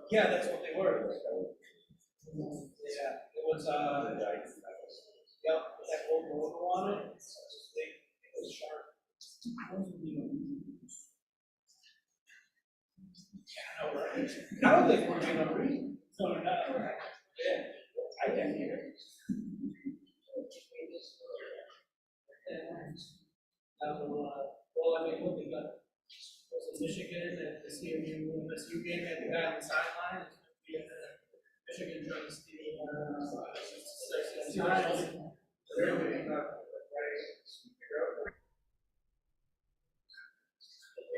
Yeah, that's what they were. Yeah, it was, yep, that old logo on it, it was sharp. Yeah, I know, right? I don't think we're gonna read. No, no, right? Yeah, I can hear it. Well, I mean, look at that. Was it Michigan and the CMU, MSU game that you had on the sideline? Michigan trying to steal,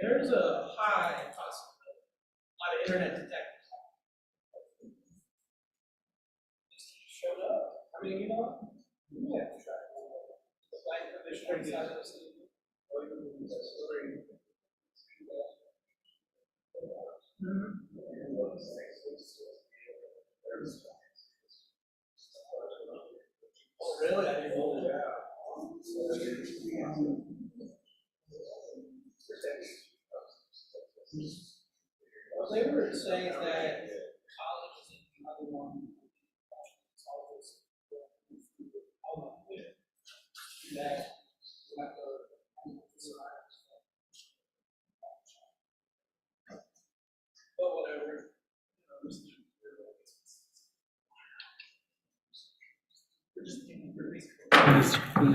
there's a high possibility, a lot of internet detectives. Showed up, I mean, you know, you have to try. The flight commissioner inside of the city. Oh, really? I didn't know that. Well, they were saying that college is another one. That but whatever.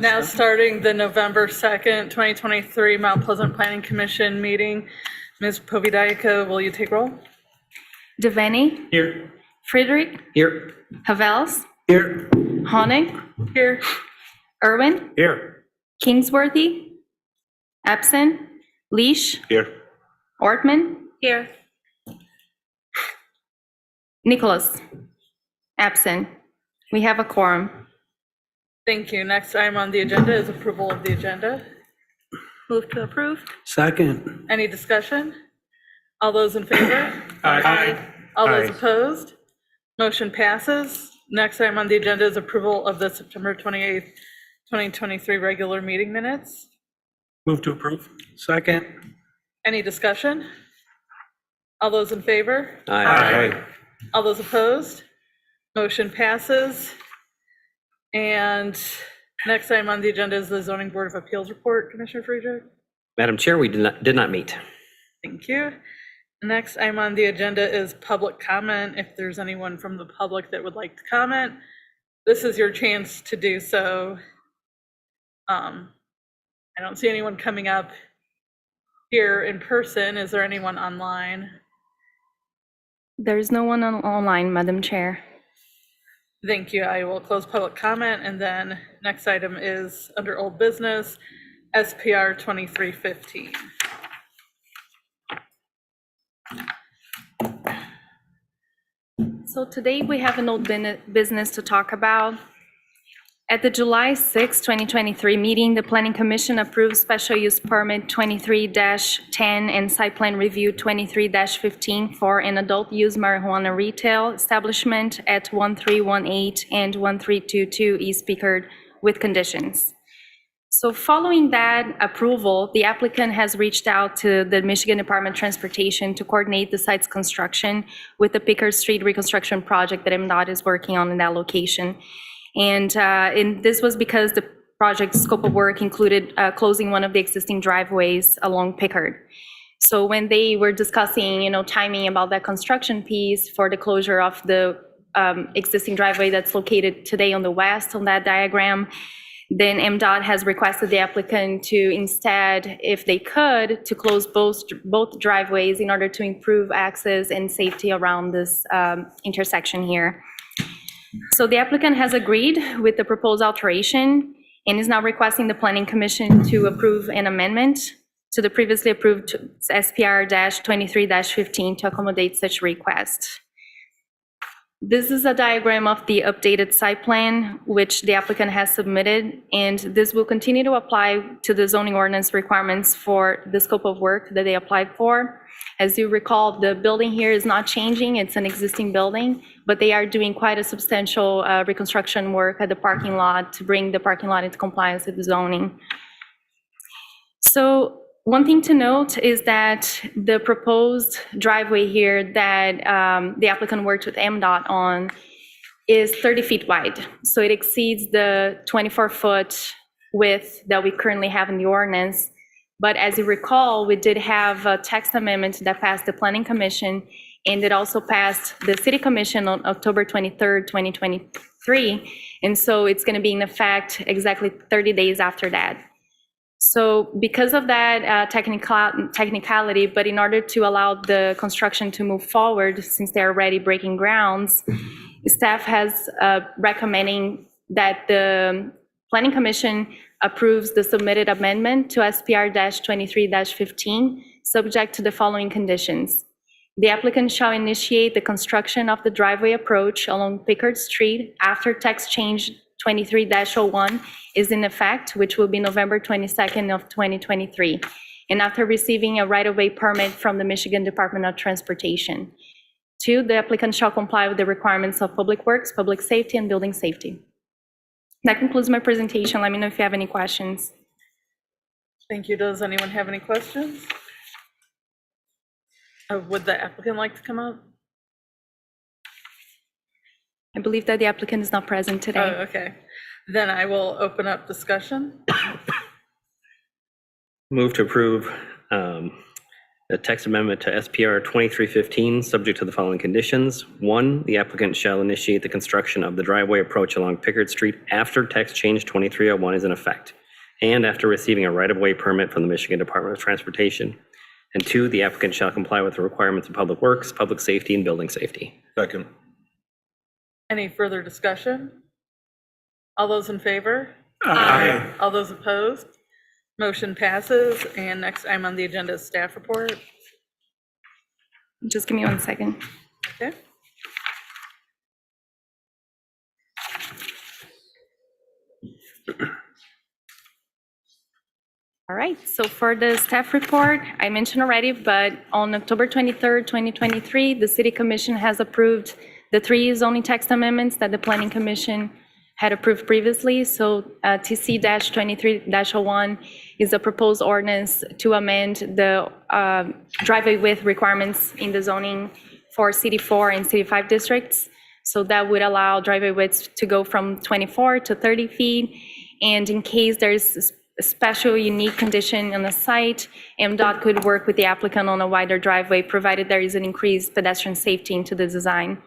Now starting the November 2nd, 2023 Mount Pleasant Planning Commission meeting. Ms. Povidica, will you take roll? Devaney, Here. Friedrich, Here. Havels, Here. Honig, Here. Irwin, Here. Kingsworthy, Epson, Leash, Here. Ortman. Here. Nicholas, absent. We have a quorum. Thank you. Next item on the agenda is approval of the agenda. Move to approve. Second. Any discussion? All those in favor? Aye. All those Aye. opposed? Motion passes. Next item on the agenda is approval of the September 28th, 2023 regular meeting minutes. Move to approve. Second. Any discussion? All those in favor? Aye. All those opposed? Motion passes. And next item on the agenda is the Zoning Board of Appeals report. Commissioner Friedrich? Madam Chair, we did not meet. Thank you. Next item on the agenda is public comment. If there's anyone from the public that would like to comment, this is your chance to do so. I don't see anyone coming up here in person. Is there anyone online? There is no one online, Madam Chair. Thank you. I will close public comment, and then next item is under old business, SPR 2315. So today we have an old business to talk about. At the July 6, 2023 meeting, the Planning Commission approved Special Use Permit 23-10 and Site Plan Review 23-15 for an adult use marijuana retail establishment at 1318 and 1322 East Pickard with conditions. So following that approval, the applicant has reached out to the Michigan Department of Transportation to coordinate the site's construction with the Pickard Street reconstruction project that MDOT is working on in that location. And this was because the project scope of work included closing one of the existing driveways along Pickard. So when they were discussing, timing about that construction piece for the closure of the existing driveway that's located today on the west on that diagram, then MDOT has requested the applicant to instead, if they could, to close both driveways in order to improve access and safety around this intersection here. So the applicant has agreed with the proposed alteration and is now requesting the Planning Commission to approve an amendment to the previously approved SPR-23-15 to accommodate such request. This is a diagram of the updated site plan, which the applicant has submitted, and this will continue to apply to the zoning ordinance requirements for the scope of work that they applied for. As you recall, the building here is not changing, it's an existing building, but they are doing quite a substantial reconstruction work at the parking lot to bring the parking lot into compliance with the zoning. So One thing to note is that the proposed driveway here that the applicant worked with MDOT on is 30 feet wide. So it exceeds the 24-foot width that we currently have in the ordinance. But as you recall, we did have a text amendment that passed the Planning Commission, and it also passed the City Commission on October 23rd, 2023. And so it's going to be in effect exactly 30 days after that. So because of that technicality, but in order to allow the construction to move forward, since they're already breaking grounds, staff has recommending that the Planning Commission approves the submitted amendment to SPR-23-15, subject to the following conditions. The applicant shall initiate the construction of the driveway approach along Pickard Street after text change 23-01 is in effect, which will be November 22nd of 2023, and after receiving a right-of-way permit from the Michigan Department of Transportation. 2, the applicant shall comply with the requirements of Public Works, Public Safety, and Building Safety. That concludes my presentation. Let me know if you have any questions. Thank you. Does anyone have any questions? Would the applicant like to come up? I believe that the applicant is not present Oh, today. okay. Then I will open up discussion. Move to approve the text amendment to SPR 2315, subject to the following conditions. 1, the applicant shall initiate the construction of the driveway approach along Pickard Street after text change 2301 is in effect, and after receiving a right-of-way permit from the Michigan Department of Transportation. And 2, the applicant shall comply with the requirements of Public Works, Public Safety, and Building Safety. Second. Any further discussion? All those in favor? Aye. All those opposed? Motion passes. And next item on the agenda is staff report. Just give me 1 second. Okay. All right, so for the staff report, I mentioned already, but on October 23rd, 2023, the City Commission has approved the 3 zoning text amendments that the Planning Commission had approved previously. So TC-23-01 is a proposed ordinance to amend the driveway width requirements in the zoning for CD4 and CD5 districts. So that would allow driveway widths to go from 24 to 30 feet. And in case there's a special unique condition on the site, MDOT could work with the applicant on a wider driveway, provided there is an increased pedestrian safety into the design.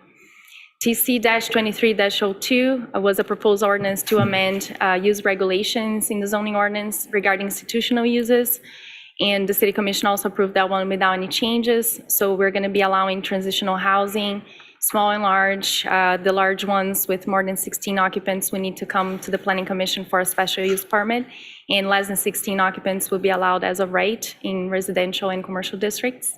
TC-23-02 was a proposed ordinance to amend use regulations in the zoning ordinance regarding institutional uses. And the City Commission also approved that one without any changes. So we're going to be allowing transitional housing, small and large. The large ones with more than 16 occupants will need to come to the Planning Commission for a special use permit. And less than 16 occupants will be allowed as of right in residential and commercial districts.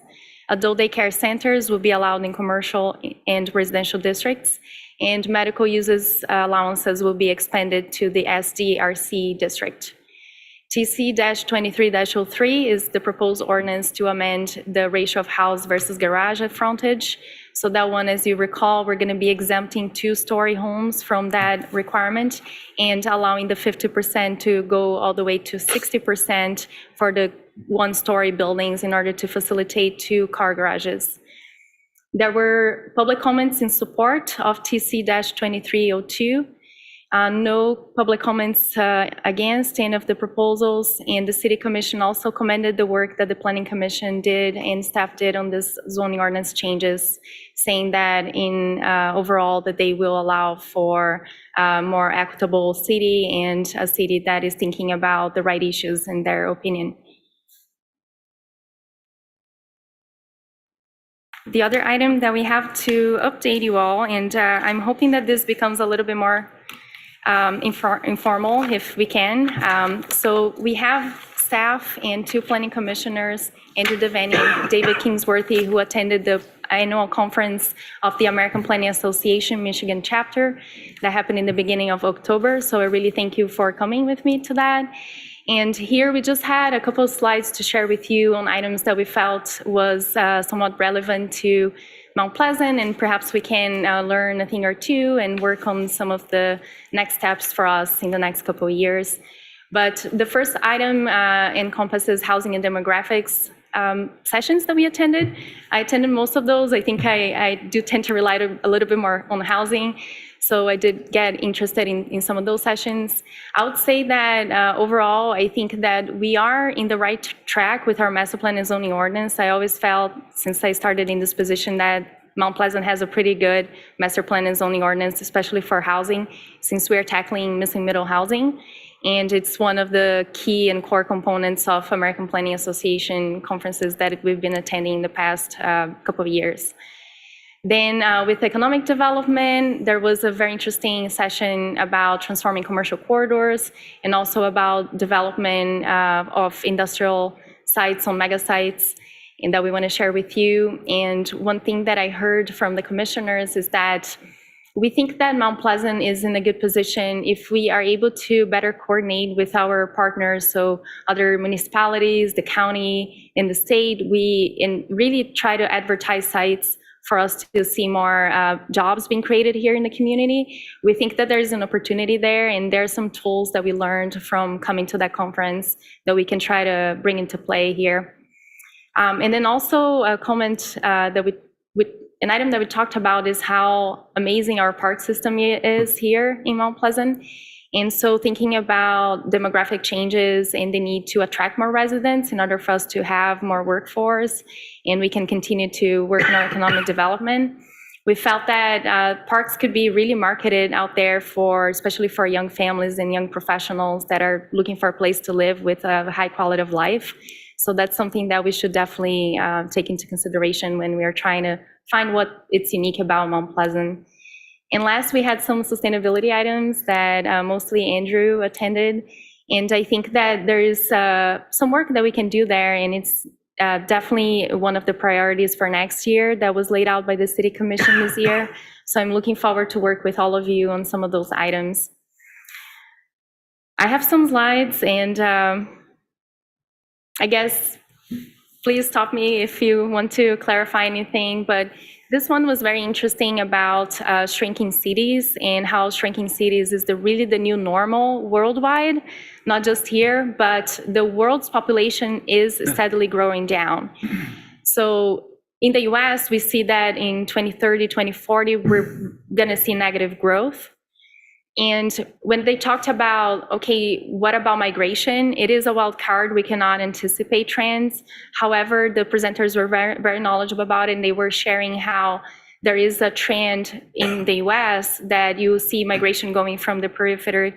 Adult daycare centers will be allowed in commercial and residential districts, and medical uses allowances will be expanded to the SDRC district. TC-23-03 is the proposed ordinance to amend the ratio of house versus garage at frontage. So that one, as you recall, we're going to be exempting 2-story homes from that requirement and allowing the 50% to go all the way to 60% for the 1-story buildings in order to facilitate 2-car garages. There were public comments in support of TC-2302. No public comments against any of the proposals, and the City Commission also commended the work that the Planning Commission did and staff did on this zoning ordinance changes, saying that in overall that they will allow for a more equitable city and a city that is thinking about the right issues in their opinion. The other item that we have to update you all, and I'm hoping that this becomes a little bit more informal if we can. So we have staff and 2 planning commissioners, Andrew Devaney and David Kingsworthy, who attended the annual conference of the American Planning Association Michigan chapter that happened in the beginning of October. So I really thank you for coming with me to that. And here we just had a couple of slides to share with you on items that we felt was somewhat relevant to Mount Pleasant, and perhaps we can learn a thing or two and work on some of the next steps for us in the next couple of years. But the first item encompasses housing and demographics sessions that we attended. I attended most of those. I think I do tend to rely a little bit more on housing. So I did get interested in some of those sessions. I would say that overall, I think that we are in the right track with our master plan and zoning ordinance. I always felt, since I started in this position, that Mount Pleasant has a pretty good master plan and zoning ordinance, especially for housing, since we are tackling missing middle housing. And it's one of the key and core components of American Planning Association conferences that we've been attending in the past couple of years. Then with economic development, there was a very interesting session about transforming commercial corridors and also about development of industrial sites on mega sites, and that we want to share with you. And one thing that I heard from the commissioners is that we think that Mount Pleasant is in a good position if we are able to better coordinate with our partners, so other municipalities, the county, and the state, and really try to advertise sites for us to see more jobs being created here in the community. We think that there's an opportunity there, and there are some tools that we learned from coming to that conference that we can try to bring into play here. And then also a comment that an item that we talked about is how amazing our park system is here in Mount Pleasant. And so thinking about demographic changes and the need to attract more residents in order for us to have more workforce, and we can continue to work on our economic development. We felt that parks could be really marketed out there especially for young families and young professionals that are looking for a place to live with a high quality of life. So that's something that we should definitely take into consideration when we are trying to find what it's unique about Mount Pleasant. And last, we had some sustainability items that mostly Andrew attended. And I think that there is some work that we can do there, and it's definitely one of the priorities for next year that was laid out by the City Commission this year. So I'm looking forward to work with all of you on some of those items. I have some slides, and I guess please stop me if you want to clarify anything, but this one was very interesting about shrinking cities and how shrinking cities is really the new normal worldwide, not just here, but the world's population is steadily growing down. So in the US, we see that in 2030, 2040, we're gonna see negative growth. And when they talked about, okay, what about migration? It is a wild card. We cannot anticipate trends. However, the presenters were very, very knowledgeable about it, and they were sharing how there is a trend in the US that you see migration going from the periphery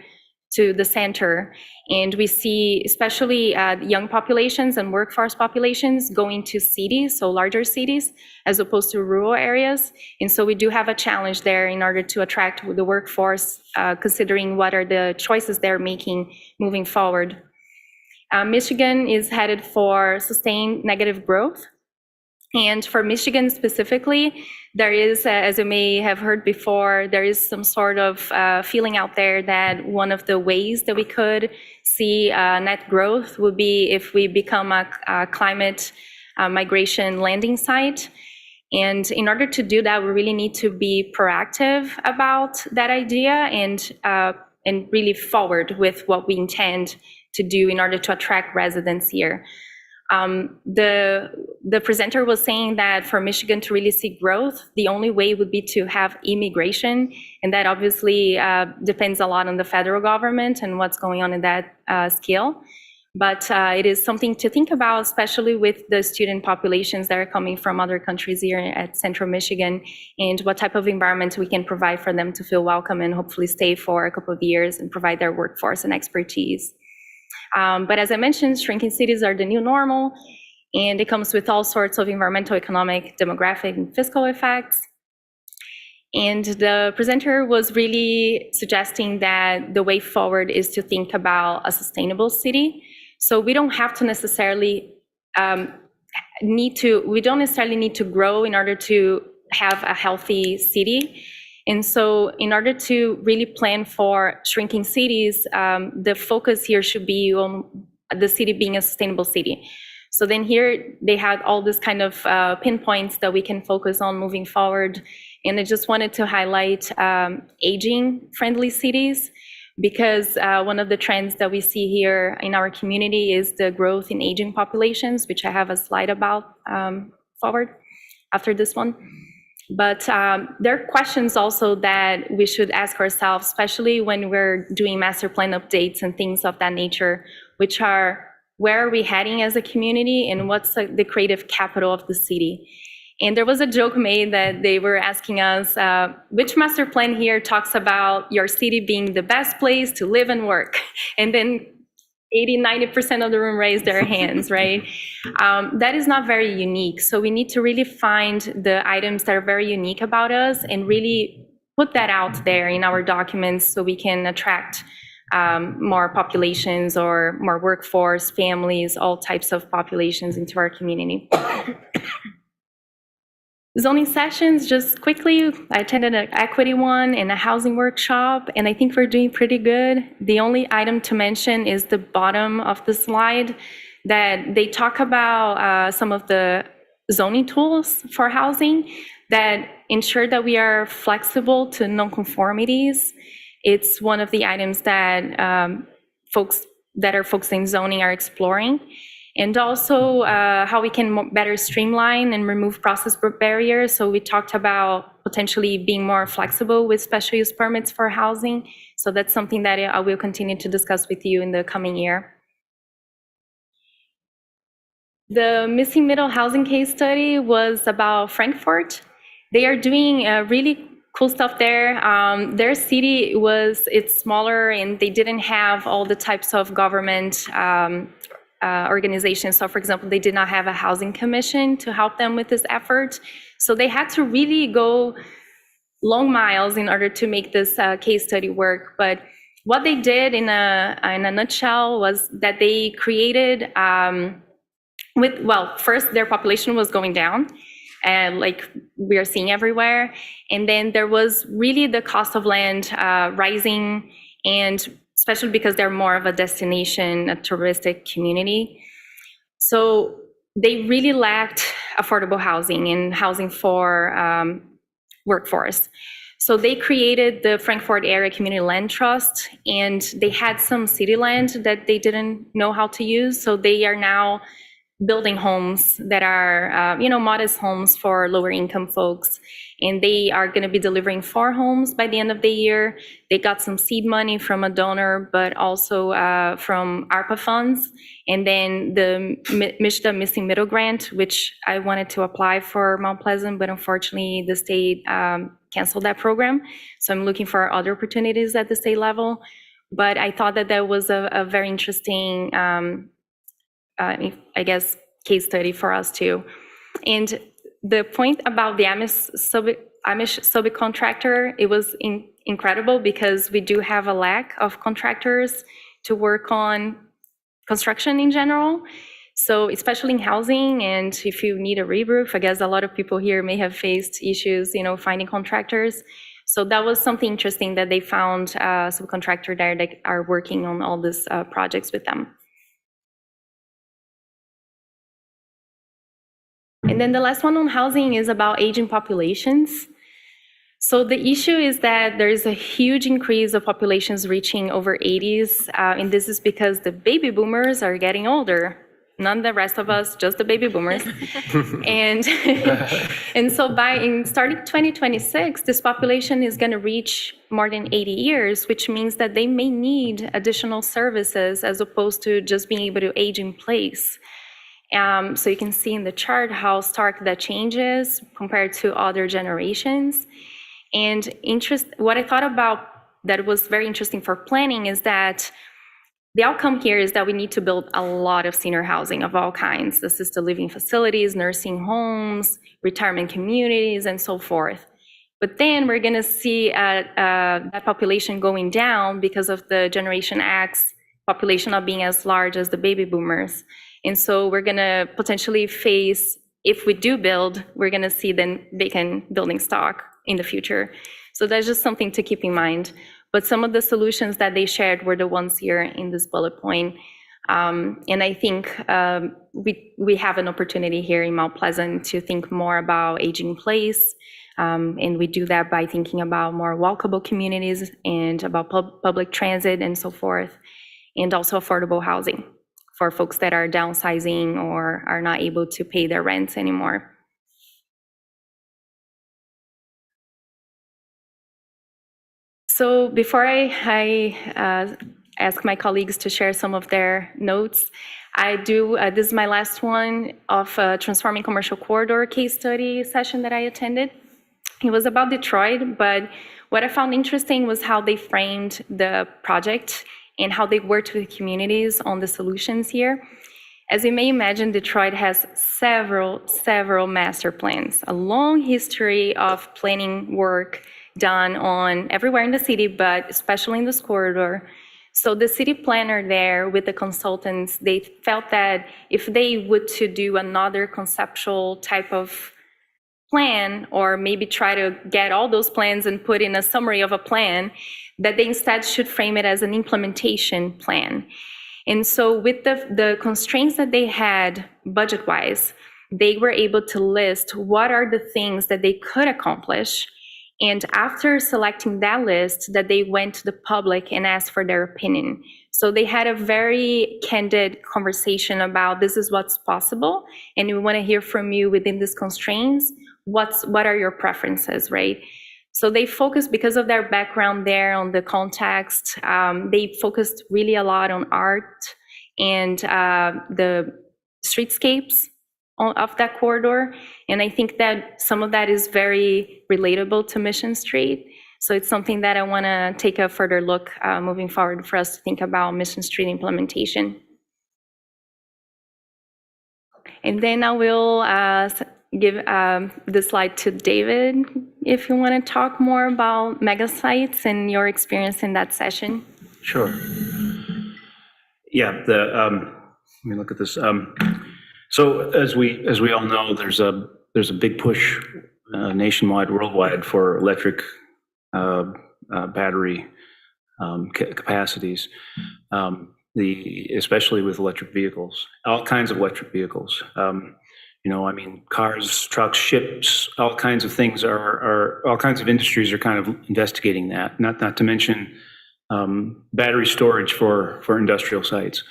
to the center. And we see especially young populations and workforce populations going to cities, so larger cities, as opposed to rural areas. And so we do have a challenge there in order to attract the workforce, considering what are the choices they're making moving forward. Michigan is headed for sustained negative growth. And for Michigan specifically, there is, as you may have heard before, there is some sort of feeling out there that one of the ways that we could see net growth would be if we become a climate migration landing site. And in order to do that, we really need to be proactive about that idea and really forward with what we intend to do in order to attract residents here. The presenter was saying that for Michigan to really see growth, the only way would be to have immigration, and that obviously depends a lot on the federal government and what's going on in that scale. But it is something to think about, especially with the student populations that are coming from other countries here at Central Michigan, and what type of environment we can provide for them to feel welcome and hopefully stay for a couple of years and provide their workforce and expertise. But as I mentioned, shrinking cities are the new normal, and it comes with all sorts of environmental, economic, demographic, and fiscal effects. And the presenter was really suggesting that the way forward is to think about a sustainable city. So we don't have to necessarily we don't necessarily need to grow in order to have a healthy city. And so in order to really plan for shrinking cities, the focus here should be on the city being a sustainable city. So then here they had all this kind of pinpoints that we can focus on moving forward. And I just wanted to highlight aging friendly cities. because one of the trends that we see here in our community is the growth in aging populations, which I have a slide about forward after this one. But there are questions also that we should ask ourselves, especially when we're doing master plan updates and things of that nature, which are, where are we heading as a community and what's the creative capital of the city? And there was a joke made that they were asking us, which master plan here talks about your city being the best place to live and work? And then 80-90% of the room raised their hands, right? That is not very unique. So we need to really find the items that are very unique about us and really put that out there in our documents so we can attract more populations or more workforce, families, all types of populations into our community. Zoning sessions, just quickly, I attended an equity one and a housing workshop, and I think we're doing pretty good. The only item to mention is the bottom of the slide, that they talk about some of the zoning tools for housing that ensure that we are flexible to nonconformities. It's one of the items that folks that are focusing zoning are exploring. And also how we can better streamline and remove process barriers. So we talked about potentially being more flexible with special use permits for housing. So that's something that I will continue to discuss with you in the coming year. The Missing Middle housing case study was about Frankfurt. They are doing really cool stuff there. Their city it's smaller and they didn't have all the types of government organizations. So for example, they did not have a housing commission to help them with this effort. So they had to really go long miles in order to make this case study work. But what they did in a nutshell was that they created, first their population was going down, and like we are seeing everywhere. And then there was really the cost of land rising, and especially because they're more of a destination, a touristic community. So they really lacked affordable housing and housing for workforce. So they created the Frankfurt Area Community Land Trust, and they had some city land that they didn't know how to use. So they are now building homes that are, modest homes for lower income folks. And they are going to be delivering 4 homes by the end of the year. They got some seed money from a donor, but also from ARPA funds. And then the MISHDA Missing Middle Grant, which I wanted to apply for Mount Pleasant, but unfortunately the state canceled that program. So I'm looking for other opportunities at the state level. But I thought that that was a very interesting, case study for us too. And the point about the Amish subcontractor, it was incredible because we do have a lack of contractors to work on construction in general. So especially in housing, and if you need a re-roof, I guess a lot of people here may have faced issues, finding contractors. So that was something interesting that they found a subcontractor there that are working on all these projects with them. And then the last one on housing is about aging populations. So the issue is that there is a huge increase of populations reaching over 80s, and this is because the baby boomers are getting older. None the rest of us, just the baby boomers. and so starting 2026, this population is going to reach more than 80 years, which means that they may need additional services as opposed to just being able to age in place. So you can see in the chart how stark that changes compared to other generations. And what I thought about that was very interesting for planning is that the outcome here is that we need to build a lot of senior housing of all kinds, assisted living facilities, nursing homes, retirement communities, and so forth. But then we're going to see that population going down because of the Generation X population not being as large as the baby boomers. And so we're going to potentially face, if we do build, we're going to see then vacant building stock in the future. So that's just something to keep in mind. But some of the solutions that they shared were the ones here in this bullet point. And I think we have an opportunity here in Mount Pleasant to think more about aging in place. And we do that by thinking about more walkable communities and about public transit and so forth, and also affordable housing for folks that are downsizing or are not able to pay their rents anymore. So before I ask my colleagues to share some of their notes, this is my last one of a Transforming Commercial Corridor case study session that I attended. It was about Detroit, but what I found interesting was how they framed the project and how they worked with communities on the solutions here. As you may imagine, Detroit has several master plans, a long history of planning work done on everywhere in the city, but especially in this corridor. So the city planner there with the consultants, they felt that if they would to do another conceptual type of plan, or maybe try to get all those plans and put in a summary of a plan, that they instead should frame it as an implementation plan. And so with the constraints that they had budget-wise, they were able to list what are the things that they could accomplish. And after selecting that list, that they went to the public and asked for their opinion. So they had a very candid conversation about this is what's possible, and we want to hear from you within these constraints. What are your preferences, right? So they focused, because of their background there on the context, they focused really a lot on art and the streetscapes of that corridor. And I think that some of that is very relatable to Mission Street. So it's something that I want to take a further look moving forward for us to think about Mission Street implementation. And then I will give the slide to David if you want to talk more about mega sites and your experience in that session. Sure. Yeah, let me look at this. So as we all know, there's a big push nationwide, worldwide, for electric battery capacities, especially with electric vehicles, all kinds of electric vehicles. Cars, trucks, ships, all kinds of things are all kinds of industries are kind of investigating that. Not to mention battery storage for industrial sites.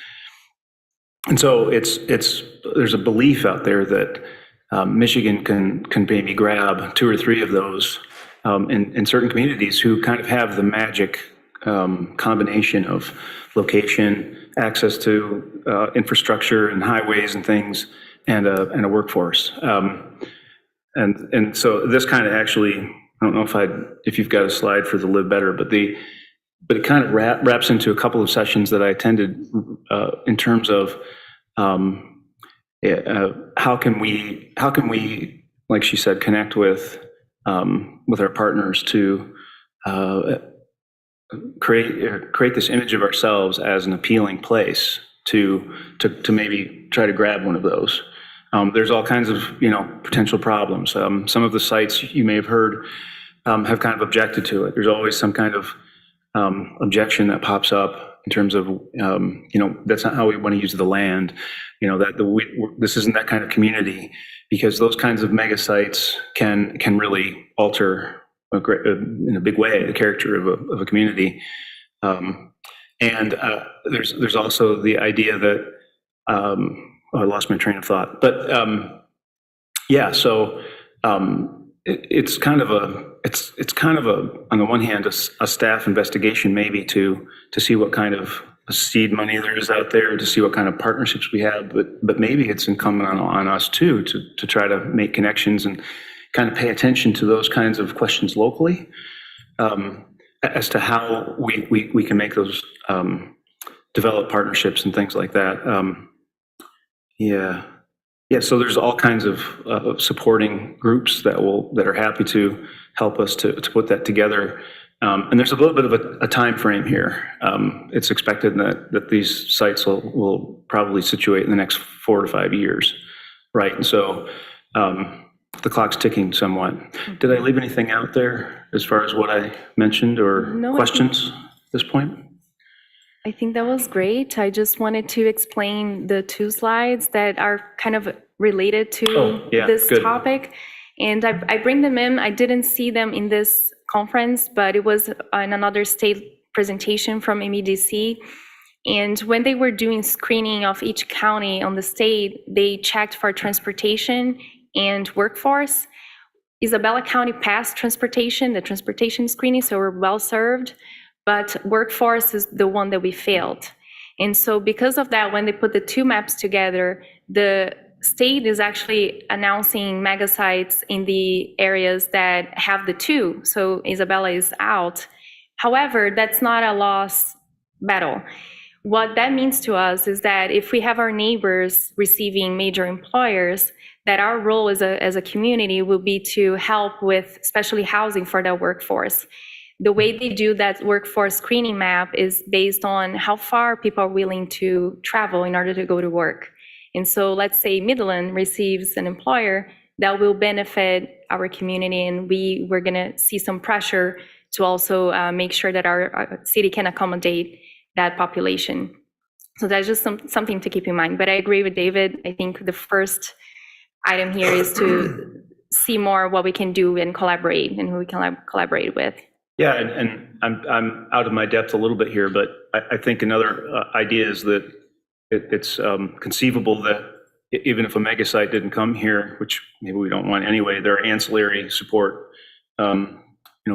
And so there's a belief out there that Michigan can maybe grab 2 or 3 of those in certain communities who kind of have the magic combination of location, access to infrastructure and highways and things, and a workforce. And so this kind of actually, I don't know if you've got a slide for the Live Better, but it kind of wraps into a couple of sessions that I attended in terms of how can we, like she said, connect with our partners to create this image of ourselves as an appealing place to maybe try to grab one of those. There's all kinds of potential problems. Some of the sites you may have heard have kind of objected to it. There's always some kind of objection that pops up in terms of that's not how we want to use the land. This isn't that kind of community, because those kinds of mega sites can really alter in a big way the character of a community. And there's also the idea that I lost my train of thought, but so it's kind of on the one hand a staff investigation maybe to see what kind of seed money there is out there, to see what kind of partnerships we have, but maybe it's incumbent on us too to try to make connections and kind of pay attention to those kinds of questions locally, as to how we can make those develop partnerships and things like that. So there's all kinds of supporting groups that are happy to help us to put that together. And there's a little bit of a time frame here. It's expected that these sites will probably situate in the next 4 to 5 years, right? And so the clock's ticking somewhat. Did I leave anything out there as far as what I mentioned, or No, questions at this point? I think that was great. I just wanted to explain the two slides that are kind of related to Oh, yeah, this good. topic. And I bring them in. I didn't see them in this conference, but it was in another state presentation from MEDC. And when they were doing screening of each county on the state, they checked for transportation and workforce. Isabella County passed transportation, the transportation screening, so we're well served, but workforce is the one that we failed. And so because of that, when they put the two maps together, the state is actually announcing mega sites in the areas that have the two. So Isabella is out. However, that's not a lost battle. What that means to us is that if we have our neighbors receiving major employers, that our role as a community will be to help with especially housing for that workforce. The way they do that workforce screening map is based on how far people are willing to travel in order to go to work. And so let's say Midland receives an employer that will benefit our community, and we're gonna see some pressure to also make sure that our city can accommodate that population. So that's just something to keep in mind. But I agree with David. I think the first item here is to see more what we can do and collaborate and who we can collaborate with. Yeah, and I'm out of my depth a little bit here, but I think another idea is that it's conceivable that even if a mega site didn't come here, which maybe we don't want anyway, there are ancillary support,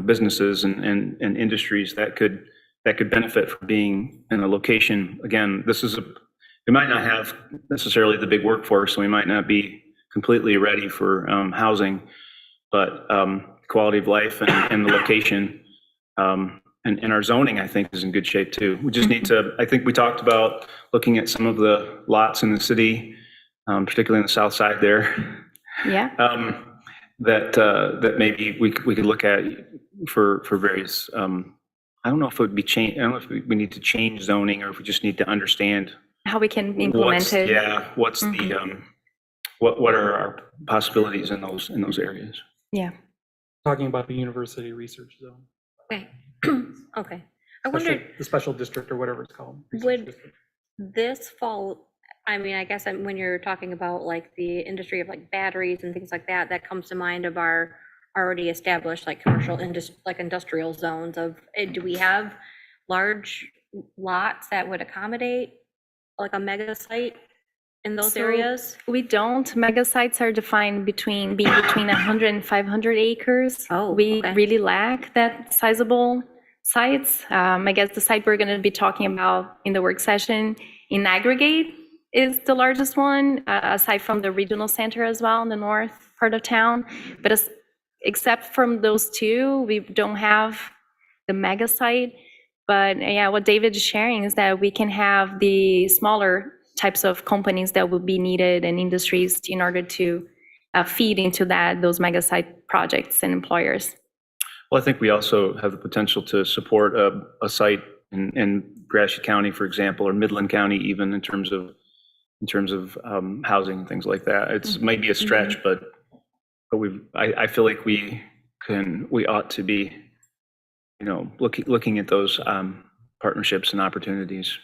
businesses and industries that could benefit from being in a location. Again, we might not have necessarily the big workforce, so we might not be completely ready for housing, but quality of life and the location and our zoning, I think, is in good shape too. We just need to, I think we talked about looking at some of the lots in the city, particularly on the south side there. Yeah. That maybe we could look at for various, I don't know if it would be change. I don't know if we need to change zoning or if we just need to understand How we can implement it. Yeah, what's the what are our possibilities in those areas? Yeah. Talking about the university research zone. Okay, okay. I wondered, The special district or whatever it's called. research Would- district. this fall, I mean, I guess when you're talking about like the industry of like batteries and things like that, that comes to mind of our already established like commercial like industrial zones of, do we have large lots that would accommodate like a mega site in those So- areas? We don't. Mega sites are defined being between 100 and 500 acres. Oh, We okay. really lack that sizable sites. I guess the site we're going to be talking about in the work session in aggregate is the largest one, aside from the regional center as well in the north part of town. But except from those two, we don't have the mega site. But yeah, what David is sharing is that we can have the smaller types of companies that will be needed and industries in order to feed into those mega site projects and employers. Well, I think we also have the potential to support a site in Gratiot County, for example, or Midland County, even in terms of housing and things like that. It might be a stretch, but I feel like we ought to be, looking at those partnerships and opportunities.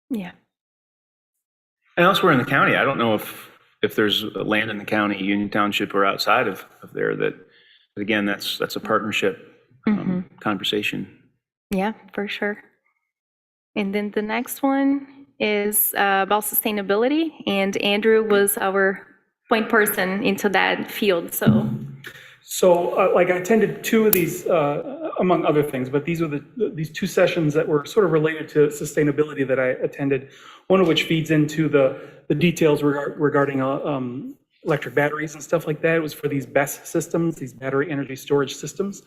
Yeah. And elsewhere in the county, I don't know if there's land in the county, Union Township, or outside of there that, but again, that's a partnership conversation. Yeah, for sure. And then the next one is about sustainability, and Andrew was our point person into that field, so. So I attended two of these, among other things, but these are these two sessions that were sort of related to sustainability that I attended, one of which feeds into the details regarding electric batteries and stuff like that. It was for these BESS systems, these battery energy storage systems.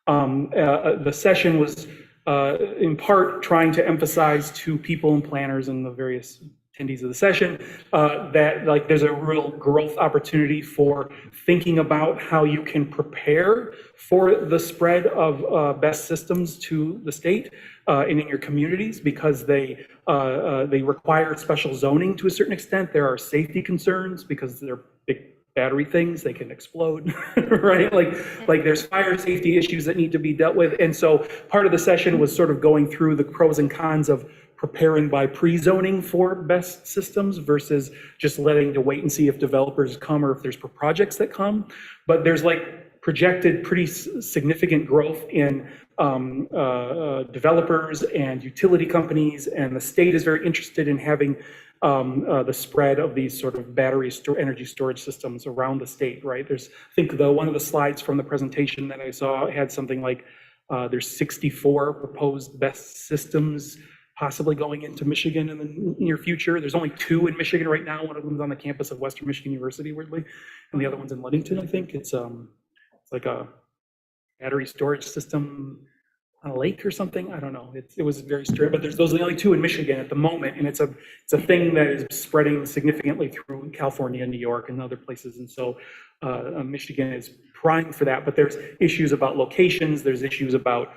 The session was in part trying to emphasize to people and planners and the various attendees of the session that there's a real growth opportunity for thinking about how you can prepare for the spread of BESS systems to the state and in your communities, because they require special zoning to a certain extent. There are safety concerns because they're big battery things, they can explode, right? Like there's fire safety issues that need to be dealt with. And so part of the session was sort of going through the pros and cons of preparing by pre-zoning for BESS systems versus just letting to wait and see if developers come or if there's projects that come. But there's like projected pretty significant growth in developers and utility companies, and the state is very interested in having the spread of these sort of battery energy storage systems around the state, right? I think one of the slides from the presentation that I saw had something like there's 64 proposed BESS systems possibly going into Michigan in the near future. There's only 2 in Michigan right now. One of them is on the campus of Western Michigan University, weirdly, and the other one's in Ludington, I think. It's like a battery storage system on a lake or something. I don't know. It was very strange, but those are the only 2 in Michigan at the moment, and it's a thing that is spreading significantly through California and New York and other places. And so Michigan is primed for that, but there's issues about locations, there's issues about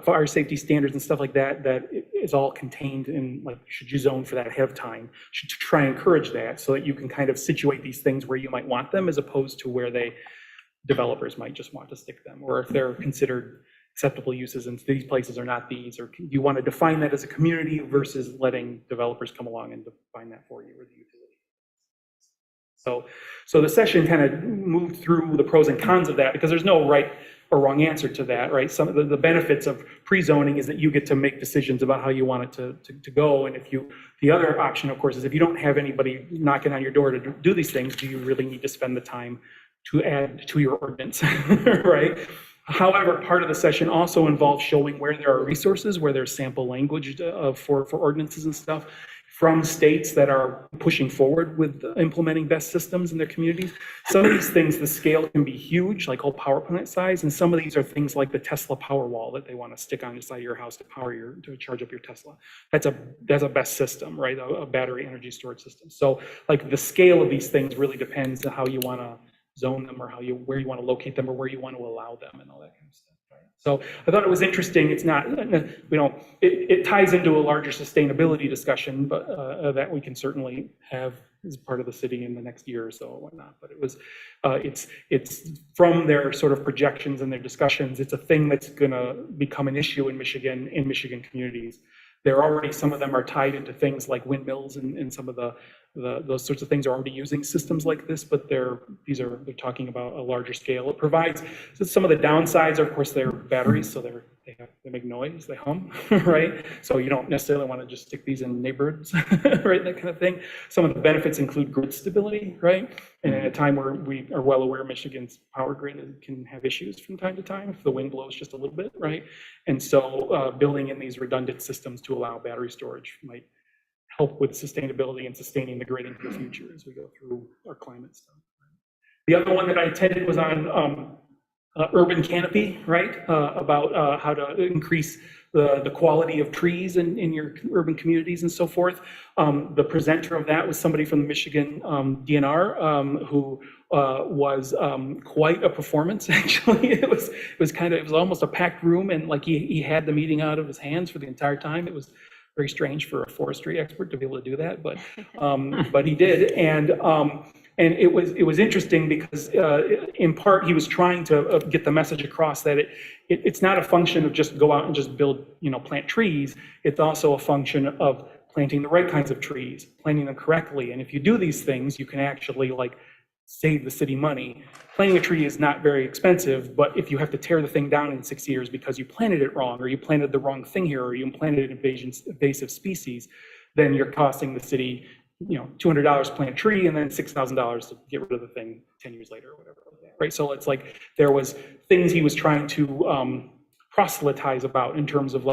fire safety standards and stuff like that is all contained in, like, should you zone for that ahead of time? Should try and encourage that so that you can kind of situate these things where you might want them as opposed to where developers might just want to stick them, or if they're considered acceptable uses and these places are not these, or you want to define that as a community versus letting developers come along and define that for you, or the utility. So the session kind of moved through the pros and cons of that, because there's no right or wrong answer to that, right? Some of the benefits of pre-zoning is that you get to make decisions about how you want it to go. And the other option, of course, is if you don't have anybody knocking on your door to do these things, do you really need to spend the time to add to your ordinance, right? However, part of the session also involves showing where there are resources, where there's sample language for ordinances and stuff from states that are pushing forward with implementing BESS systems in their communities. Some of these things, the scale can be huge, like whole power plant size, and some of these are things like the Tesla Powerwall that they want to stick on the side of your house to charge up your Tesla. That's a BESS system, right? A battery energy storage system. So, like, the scale of these things really depends on how you want to zone them, or where you want to locate them, or where you want to allow them, and all that kind of stuff. Right? So I thought it was interesting. It's not, it ties into a larger sustainability discussion, but that we can certainly have as part of the city in the next year or so, or whatnot. But it was, it's from their sort of projections and their discussions. It's a thing that's going to become an issue in Michigan communities. There already, some of them are tied into things like windmills, and some of those sorts of things are already using systems like this, but they're talking about a larger scale. It provides, so some of the downsides are, of course, they're batteries, so they make noise, they hum, right? So you don't necessarily want to just stick these in neighborhoods, right? That kind of thing. Some of the benefits include grid stability, right? And at a time where we are well aware Michigan's power grid can have issues from time to time if the wind blows just a little bit, right? And so building in these redundant systems to allow battery storage might help with sustainability and sustaining the grid into the future as we go through our climate stuff. The other one that I attended was on urban canopy, right? About how to increase the quality of trees in your urban communities and so forth. The presenter of that was somebody from the Michigan DNR who was quite a performance, actually. It was almost a packed room, and like he had the meeting out of his hands for the entire time. It was very strange for a forestry expert to be able to do that, but he did, and it was interesting because in part he was trying to get the message across that it's not a function of just go out and just build, plant trees. It's also a function of planting the right kinds of trees, planting them correctly, and if you do these things, you can actually save the city money. Planting a tree is not very expensive, but if you have to tear the thing down in 6 years because you planted it wrong, or you planted the wrong thing here, or you planted an invasive species, then you're costing the city, $200 to plant a tree and then $6,000 to get rid of the thing 10 years later or whatever, right? So it's like there was things he was trying to proselytize about in terms of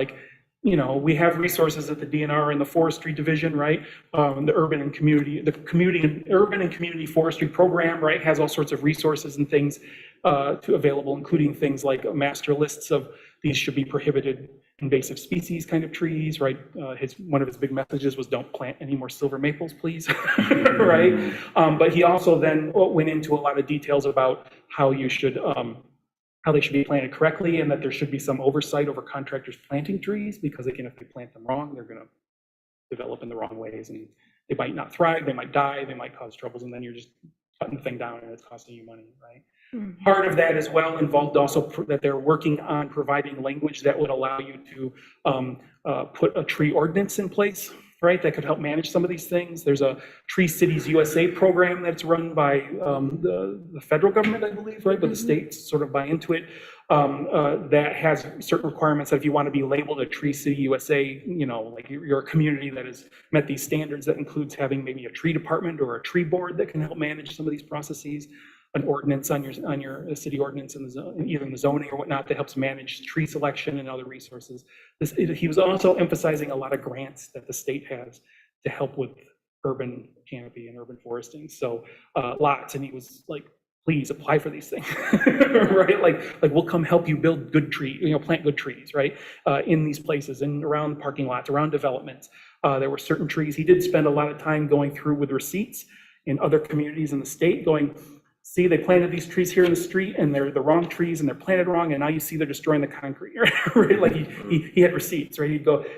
we have resources at the DNR and the forestry division, right? The urban and community forestry program, right, has all sorts of resources and things available, including things like master lists of these should be prohibited invasive species kind of trees, right? One of his big messages was don't plant any more silver maples, please, right? But he also then went into a lot of details about how you should how they should be planted correctly, and that there should be some oversight over contractors planting trees, because again, if they plant them wrong, they're going to develop in the wrong ways, and they might not thrive, they might die, they might cause troubles, and then you're just cutting the thing down and it's costing you money, right? Part of that as well involved also that they're working on providing language that would allow you to put a tree ordinance in place, right? That could help manage some of these things. There's a Tree Cities USA program that's run by the federal government, I believe, right? But the states sort of buy into it. That has certain requirements that if you want to be labeled a Tree City USA, like you're a community that has met these standards, that includes having maybe a tree department or a tree board that can help manage some of these processes. An ordinance on your city ordinance in the zone, either in the zoning or whatnot, that helps manage tree selection and other resources. He was also emphasizing a lot of grants that the state has to help with urban canopy and urban foresting. So lots, and he was like, please apply for these things, right? Like we'll come help you build good plant good trees, right? In these places and around parking lots, around developments. There were certain trees. He did spend a lot of time going through with receipts in other communities in the state going, see, they planted these trees here in the street and they're the wrong trees and they're planted wrong. And now you see they're destroying the concrete, right? Like he had receipts, right?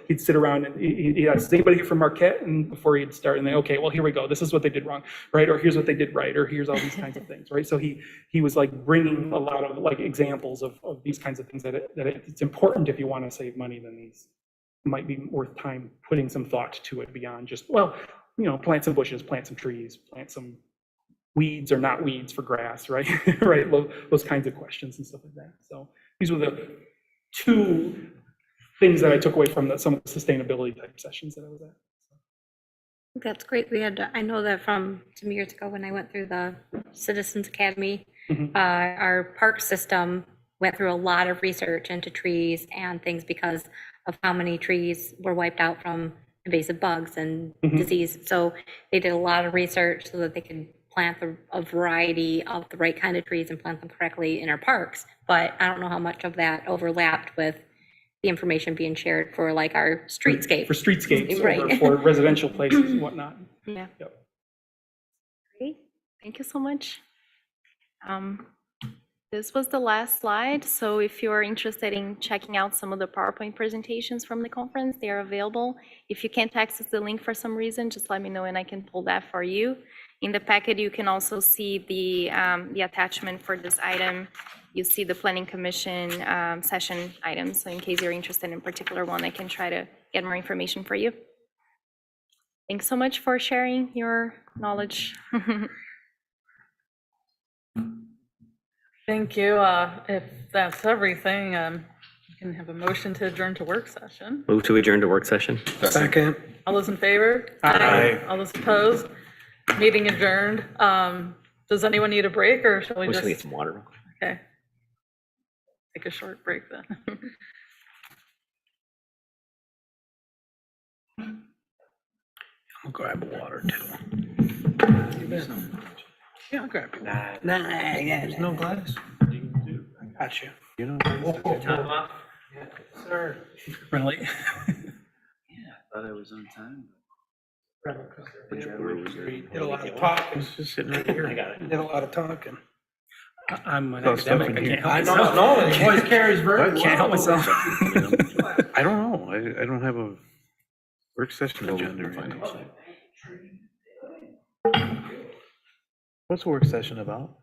He'd sit around and he'd ask, is anybody here from Marquette? And before he'd start, and then, okay, well, here we go. This is what they did wrong, right? Or here's what they did right. Or here's all these kinds of things, right? So he was like bringing a lot of like examples of these kinds of things that it's important if you want to save money, then these might be worth time putting some thought to it beyond just, well, plant some bushes, plant some trees, plant some weeds or not weeds for grass, right? Right, those kinds of questions and stuff like that. So these were the two things that I took away from some of the sustainability type sessions that I was at. That's great. I know that from some years ago when I went through the Citizens Academy, our park system went through a lot of research into trees and things because of how many trees were wiped out from invasive bugs and disease. So they did a lot of research so that they could plant a variety of the right kind of trees and plant them correctly in our parks. But I don't know how much of that overlapped with the information being shared for like our streetscape. For streetscapes, Right. or for residential places and whatnot. Yeah. Yep. Great. Thank you so much. This was the last slide. So if you're interested in checking out some of the PowerPoint presentations from the conference, they are available. If you can't access the link for some reason, just let me know and I can pull that for you. In the packet, you can also see the attachment for this item. You see the Planning Commission session items. So in case you're interested in a particular one, I can try to get more information for you. Thanks so much for sharing your knowledge. Thank you. If that's everything, you can have a motion to adjourn to work session. Move to adjourn to work session. Second. All those in favor? Aye. All those opposed? Meeting adjourned. Does anyone need a break or shall we We should just? get some water real quick. Okay. Take a short break then. I'll grab a water too. Yeah, I'll grab it. There's no glass. I got you. You know, Sir. Really? thought I was on time. Did a lot of talking. It's just sitting right here. I got it. Did a lot of talking. I'm an Oh, stuff academic. in I here. can't help I myself. know, the voice carries very well. Can't help myself. I don't know. I don't have a work session agenda or anything. What's a work session about?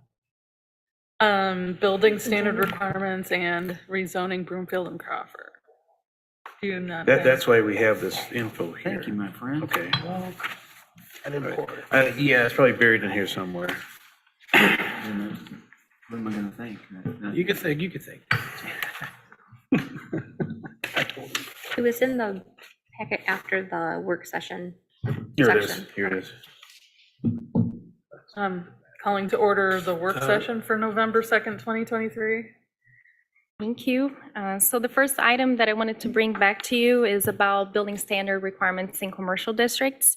Building standard requirements and rezoning Broomfield and Crawford. Do you not? That's why we have this info here. Thank you, my friend. Okay. I didn't pour it. Yeah, it's probably buried in here somewhere. What am I gonna think? You could think, you could think. It was in the packet after the work session. Here it is. Section. Here it is. Calling to order the work session for November 2nd, 2023. Thank you. So the first item that I wanted to bring back to you is about building standard requirements in commercial districts.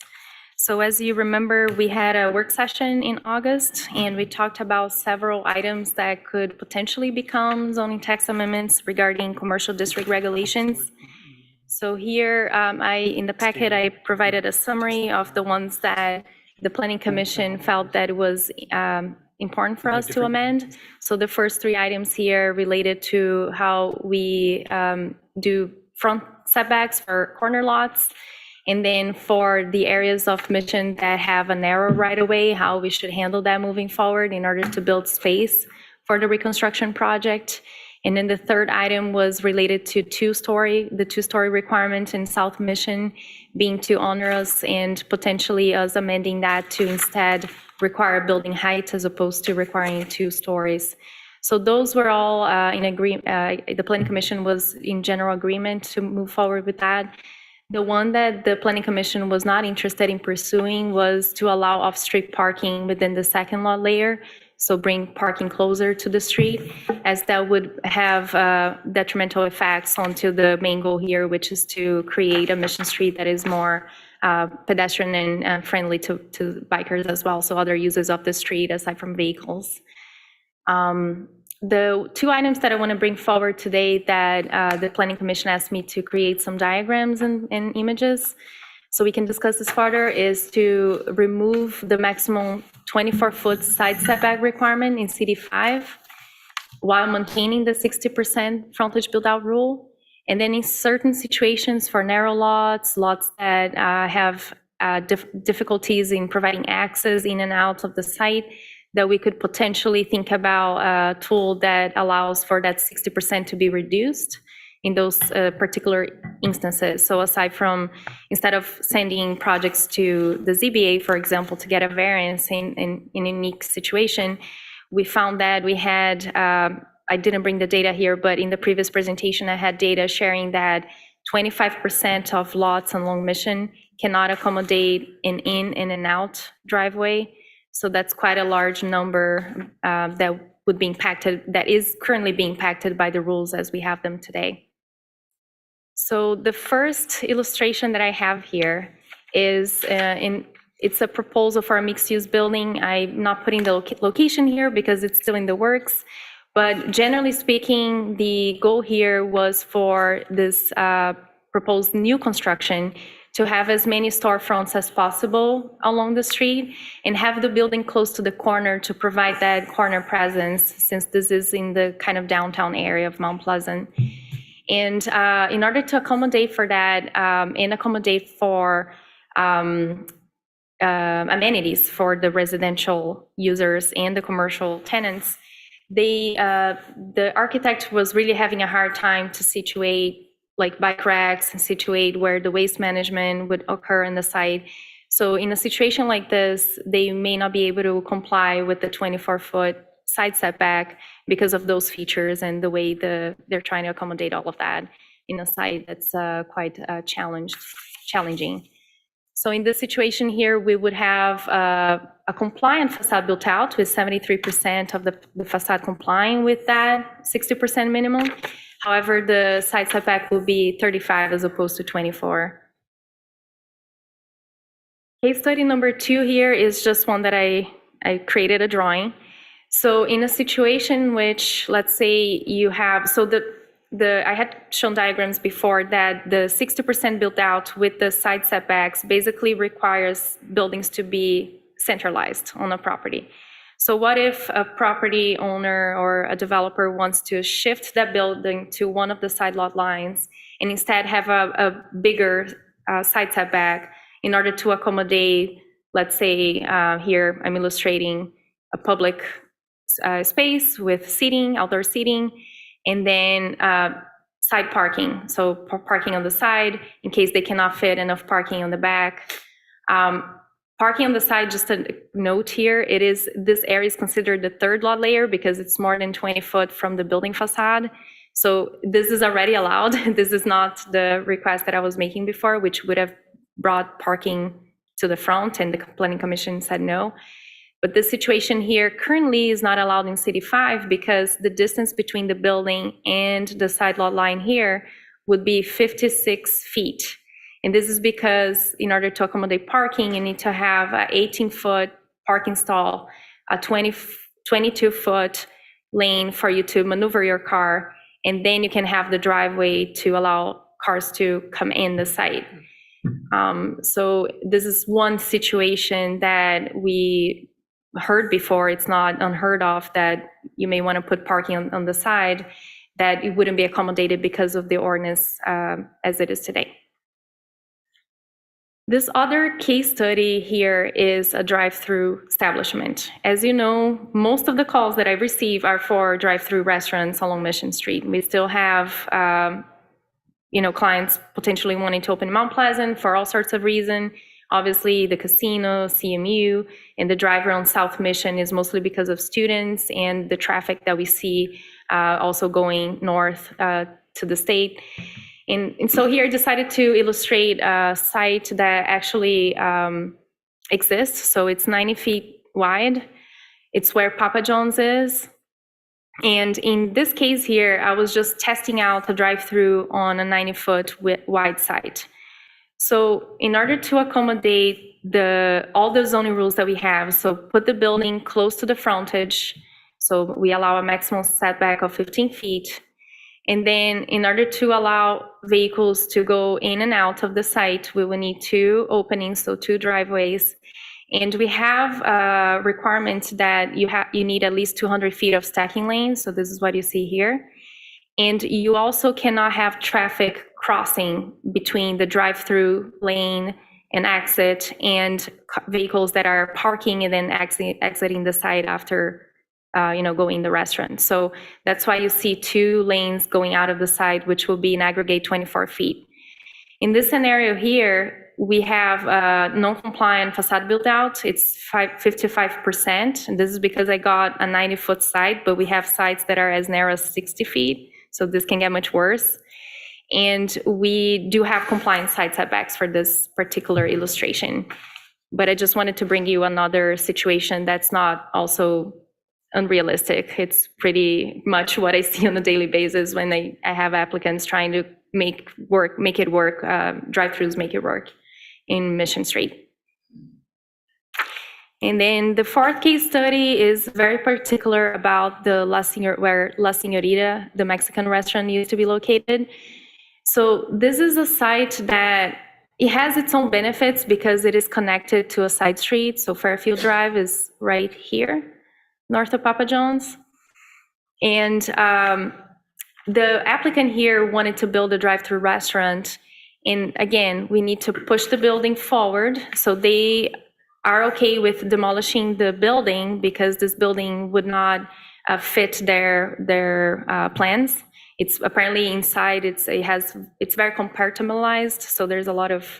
So as you remember, we had a work session in August, and we talked about several items that could potentially become zoning text amendments regarding commercial district regulations. So here, in the packet, I provided a summary of the ones that the Planning Commission felt that it was important for us to amend. So the first three items here related to how we do front setbacks for corner lots, and then for the areas of Mission that have a narrow right-of-way, how we should handle that moving forward in order to build space for the reconstruction project. And then the third item was related to the two-story requirement in South Mission being too onerous, and potentially us amending that to instead require building height as opposed to requiring 2 stories. So those were all in agreement. The Planning Commission was in general agreement to move forward with that. The one that the Planning Commission was not interested in pursuing was to allow off-street parking within the second lot layer. So bring parking closer to the street, as that would have detrimental effects onto the main goal here, which is to create a Mission Street that is more pedestrian and friendly to bikers as well, so other uses of the street aside from vehicles. The 2 items that I want to bring forward today that the Planning Commission asked me to create some diagrams and images so we can discuss this further is to remove the maximum 24-foot side setback requirement in CD5 while maintaining the 60% frontage build-out rule. And then in certain situations for narrow lots that have difficulties in providing access in and out of the site, that we could potentially think about a tool that allows for that 60% to be reduced in those particular instances. So aside from, instead of sending projects to the ZBA, for example, to get a variance in a unique situation, we found that we had, I didn't bring the data here, but in the previous presentation, I had data sharing that 25% of lots on Long Mission cannot accommodate an in and an out driveway. So that's quite a large number that would be impacted, that is currently being impacted by the rules as we have them today. So the first illustration that I have here is it's a proposal for a mixed-use building. I'm not putting the location here because it's still in the works, but generally speaking, the goal here was for this proposed new construction to have as many storefronts as possible along the street and have the building close to the corner to provide that corner presence, since this is in the kind of downtown area of Mount Pleasant. And in order to accommodate for that and accommodate for amenities for the residential users and the commercial tenants, the architect was really having a hard time to situate like bike racks and situate where the waste management would occur in the site. So in a situation like this, they may not be able to comply with the 24-foot side setback because of those features and the way they're trying to accommodate all of that in a site that's quite challenging. So in this situation here, we would have a compliant facade built out with 73% of the facade complying with that 60% minimum. However, the side setback will be 35 as opposed to 24. Case study number 2 here is just one that I created a drawing. So in a situation in which, let's say you have, so I had shown diagrams before that the 60% built out with the side setbacks basically requires buildings to be centralized on a property. So what if a property owner or a developer wants to shift that building to one of the side lot lines and instead have a bigger side setback in order to accommodate, let's say here I'm illustrating a public space with seating, outdoor seating, and then side parking. So parking on the side in case they cannot fit enough parking on the back. Parking on the side, just a note here, this area is considered the third lot layer because it's more than 20 foot from the building facade. So this is already allowed. This is not the request that I was making before, which would have brought parking to the front, and the Planning Commission said no. But this situation here currently is not allowed in CD5 because the distance between the building and the side lot line here would be 56 feet. And this is because in order to accommodate parking, you need to have an 18-foot parking stall, a 22-foot lane for you to maneuver your car, and then you can have the driveway to allow cars to come in the site. So this is one situation that we heard before. It's not unheard of that you may want to put parking on the side, that it wouldn't be accommodated because of the ordinance as it is today. This other case study here is a drive-through establishment. As you know, most of the calls that I receive are for drive-through restaurants along Mission Street. We still have, clients potentially wanting to open Mount Pleasant for all sorts of reasons. Obviously, the casino, CMU, and the drive around South Mission is mostly because of students and the traffic that we see also going north to the state. And so here I decided to illustrate a site that actually exists. So it's 90 feet wide. It's where Papa John's is. And in this case here, I was just testing out a drive-through on a 90-foot wide site. So in order to accommodate all the zoning rules that we have, so put the building close to the frontage, so we allow a maximum setback of 15 feet. And then in order to allow vehicles to go in and out of the site, we will need 2 openings, so 2 driveways. And we have a requirement that you need at least 200 feet of stacking lanes. So this is what you see here. And you also cannot have traffic crossing between the drive-through lane and exit and vehicles that are parking and then exiting the site after going in the restaurant. So that's why you see 2 lanes going out of the site, which will be in aggregate 24 feet. In this scenario here, we have a non-compliant facade built out. It's 55%. And this is because I got a 90-foot site, but we have sites that are as narrow as 60 feet. So this can get much worse. And we do have compliant side setbacks for this particular illustration. But I just wanted to bring you another situation that's not also unrealistic. It's pretty much what I see on a daily basis when I have applicants trying to make it work, drive-throughs make it work in Mission Street. And then the 4th case study is very particular about where La Señorita, the Mexican restaurant, used to be located. So this is a site that it has its own benefits because it is connected to a side street. So Fairfield Drive is right here, north of Papa John's. And the applicant here wanted to build a drive-through restaurant. And again, we need to push the building forward. So they are okay with demolishing the building because this building would not fit their plans. It's apparently inside, it's very compartmentalized. So there's a lot of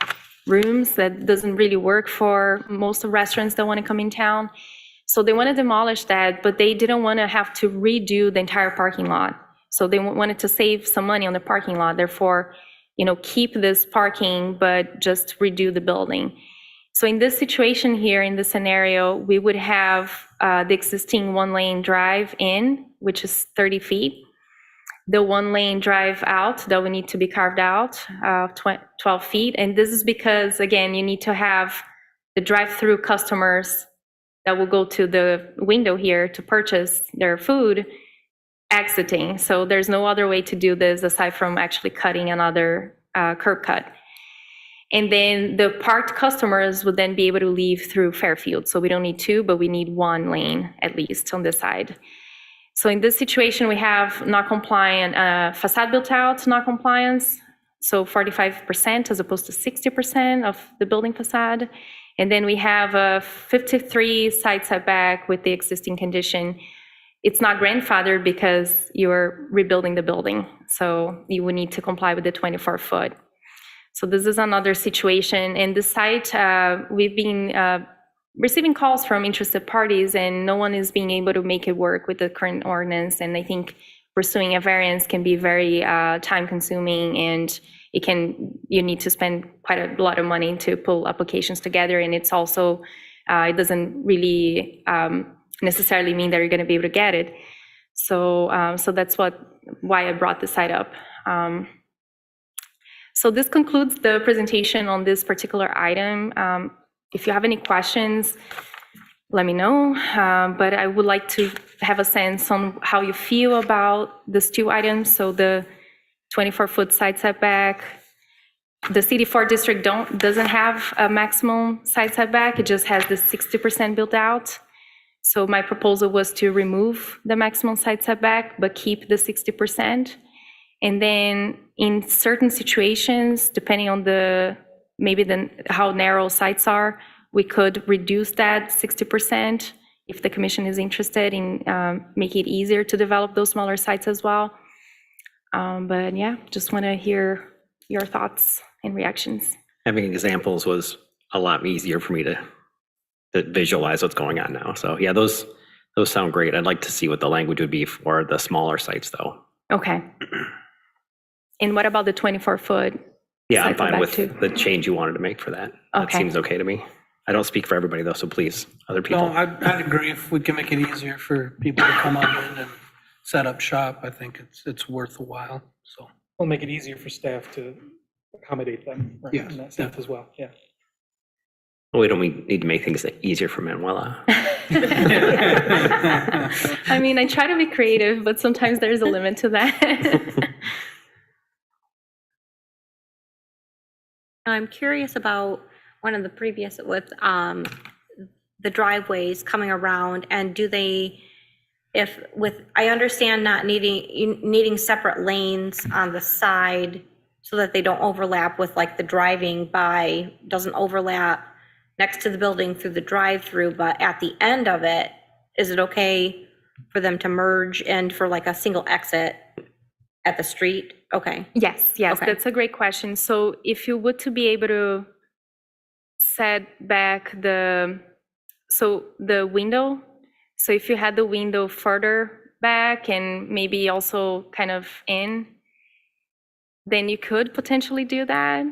rooms that doesn't really work for most of restaurants that want to come in town. So they want to demolish that, but they didn't want to have to redo the entire parking lot. So they wanted to save some money on the parking lot. Therefore, keep this parking, but just redo the building. So in this situation here, in this scenario, we would have the existing 1-lane drive in, which is 30 feet. The 1-lane drive out that would need to be carved out, 12 feet. And this is because, again, you need to have the drive-through customers that will go to the window here to purchase their food exiting. So there's no other way to do this aside from actually cutting another curb cut. And then the parked customers would then be able to leave through Fairfield. So we don't need 2, but we need 1 lane at least on this side. So in this situation, we have not compliant facade built out, not compliance. So 45% as opposed to 60% of the building facade. And then we have a 53 side setback with the existing condition. It's not grandfathered because you're rebuilding the building. So you would need to comply with the 24-foot. So this is another situation. And the site, we've been receiving calls from interested parties and no one is being able to make it work with the current ordinance. And I think pursuing a variance can be very time consuming and you need to spend quite a lot of money to pull applications together. And it's also, it doesn't really necessarily mean that you're going to be able to get it. So, so that's why I brought this site up. So this concludes the presentation on this particular item. If you have any questions, let me know. But I would like to have a sense on how you feel about these 2 items. So the 24-foot side setback. The CD4 district doesn't have a maximum side setback. It just has the 60% built out. So my proposal was to remove the maximum side setback, but keep the 60%. And then in certain situations, depending on the maybe how narrow sites are, we could reduce that 60% if the commission is interested in making it easier to develop those smaller sites as well. But yeah, just want to hear your thoughts and reactions. Having examples was a lot easier for me to visualize what's going on now. So yeah, those sound great. I'd like to see what the language would be for the smaller sites though. Okay. And what about the 24-foot? Yeah, I'm Cycle fine back with to- the change you wanted to make for that. That Okay. seems okay to me. I don't speak for everybody though, so please, other No, people. I'd agree if we can make it easier for people to come on in and set up shop, I think it's worth a while, so. We'll make it easier for staff to accommodate them, right, Yes, in that sense as well, yeah. We don't need to make things easier for Manuela. I mean, I try to be creative, but sometimes there's a limit to that. I'm curious about one of the previous with the driveways coming around, and do they, I understand not needing separate lanes on the side so that they don't overlap with like the driving by, doesn't overlap next to the building through the drive-through, but at the end of it, is it okay for them to merge and for like a single exit at the street? Okay. Yes, Okay. that's a great question. So if you would to be able to set back the window, so if you had the window further back and maybe also kind of in, then you could potentially do that.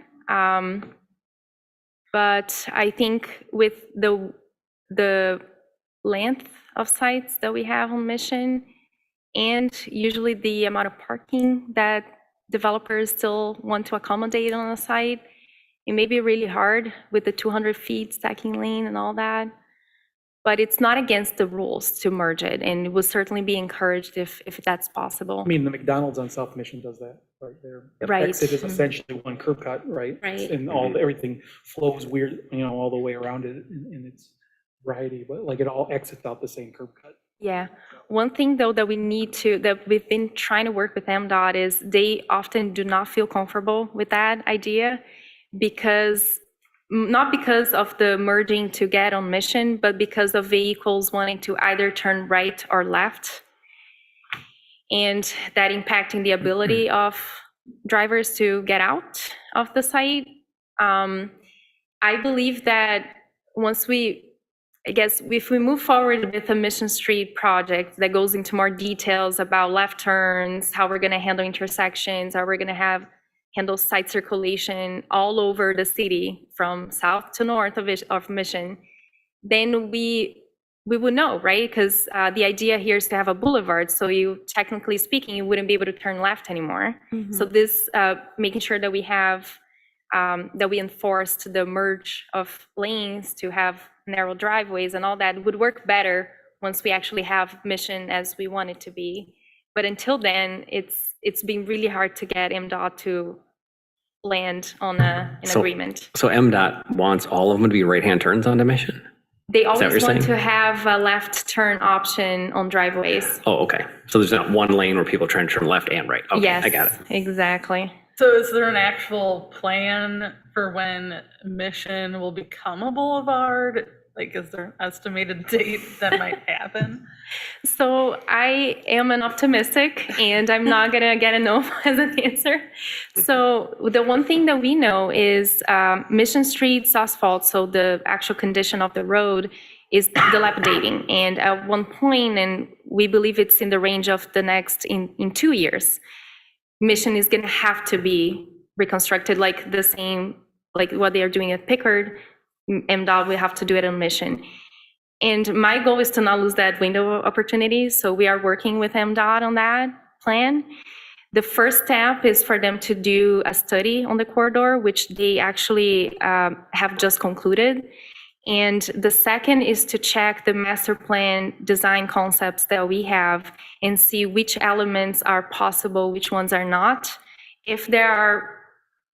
But I think with the length of sites that we have on Mission, and usually the amount of parking that developers still want to accommodate on a site, it may be really hard with the 200 feet stacking lane and all that. But it's not against the rules to merge it, and it would certainly be encouraged if that's possible. I mean, the McDonald's on South Mission does that, right? Their Right. exit is essentially one curb cut, right? Right. And everything flows weird, all the way around it in its variety, but like it all exits out the same curb cut. Yeah. One thing though that we've been trying to work with MDOT is they often do not feel comfortable with that idea not because of the merging to get on Mission, but because of vehicles wanting to either turn right or left. And that impacting the ability of drivers to get out of the site. I believe that if we move forward with a Mission Street project that goes into more details about left turns, how we're going to handle intersections, how we're going to handle site circulation all over the city from south to north of Mission, then we would know, right? Because the idea here is to have a boulevard, so technically speaking, you wouldn't be able to turn left anymore. So this, making sure that we have, that we enforced the merge of lanes to have narrow driveways and all that would work better once we actually have Mission as we want it to be. But until then, it's been really hard to get MDOT to land on an agreement. So MDOT wants all of them to be right-hand turns onto Mission? They that what always you're want saying? to have a left turn option on driveways. Oh, okay. So there's not one lane where people try to turn left and right. Okay, Yes, I got it. exactly. So is there an actual plan for when Mission will become a boulevard? Like, is there an estimated date that might happen? So I am an optimistic, and I'm not gonna get a no as an answer. So the one thing that we know is Mission Street's asphalt, so the actual condition of the road is dilapidating. And at one point, and we believe it's in the range of in 2 years, Mission is gonna have to be reconstructed like what they are doing at Pickard. MDOT will have to do it on Mission. And my goal is to not lose that window of opportunity. So we are working with MDOT on that plan. The first step is for them to do a study on the corridor, which they actually have just concluded. And the second is to check the master plan design concepts that we have and see which elements are possible, which ones are not. If there are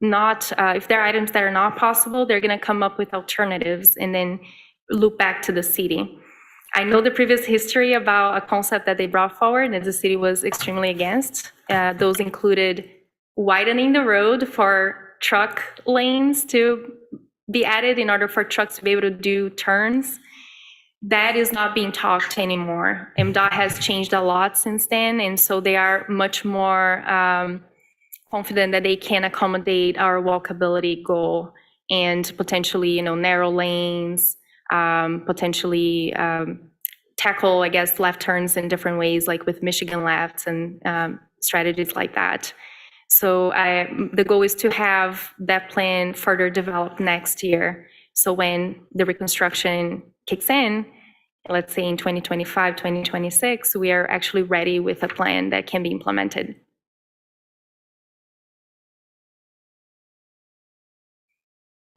items that are not possible, they're going to come up with alternatives and then loop back to the city. I know the previous history about a concept that they brought forward that the city was extremely against. Those included widening the road for truck lanes to be added in order for trucks to be able to do turns. That is not being talked anymore. MDOT has changed a lot since then, and so they are much more confident that they can accommodate our walkability goal and potentially, narrow lanes, potentially tackle, I guess, left turns in different ways, like with Michigan lefts and strategies like that. So the goal is to have that plan further developed next year. So when the reconstruction kicks in, let's say in 2025, 2026, we are actually ready with a plan that can be implemented.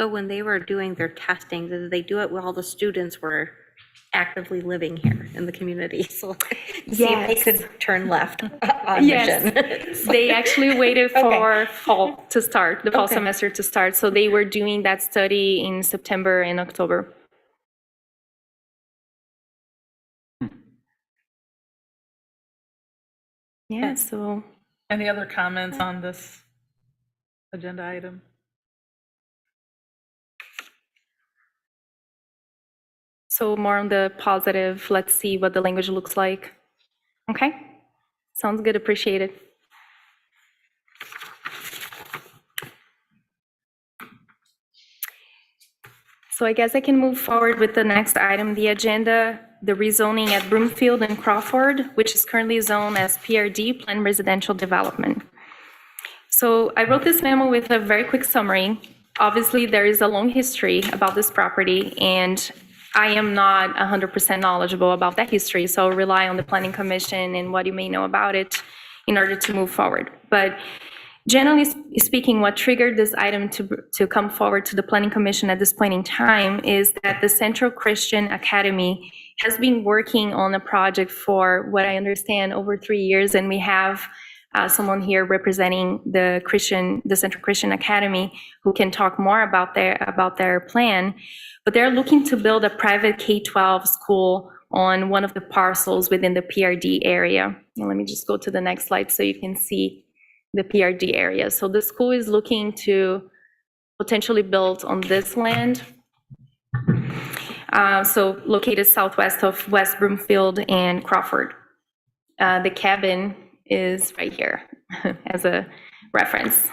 So when they were doing their testing, did they do it while the students were actively living here in the community? So see if they Yes. could turn left on Yes, Mission. they actually waited for fall to start, the fall Okay. semester to start. So they were doing that study in September and October. Yeah, so Any other comments on this agenda item? more on the positive, let's see what the language looks like. Okay, sounds good, appreciate it. So I guess I can move forward with the next item, on the agenda, the rezoning at Broomfield and Crawford, which is currently zoned as PRD, Planned Residential Development. So I wrote this memo with a very quick summary. Obviously, there is a long history about this property, and I am not 100% knowledgeable about that history, so I'll rely on the Planning Commission and what you may know about it in order to move forward. But generally speaking, what triggered this item to come forward to the Planning Commission at this point in time is that the Central Christian Academy has been working on a project for what I understand over 3 years, and we have someone here representing the Central Christian Academy who can talk more about their plan. But they're looking to build a private K-12 school on one of the parcels within the PRD area. And let me just go to the next slide so you can see the PRD area. So the school is looking to potentially build on this land. So located southwest of West Broomfield and Crawford. The cabin is right here as a reference.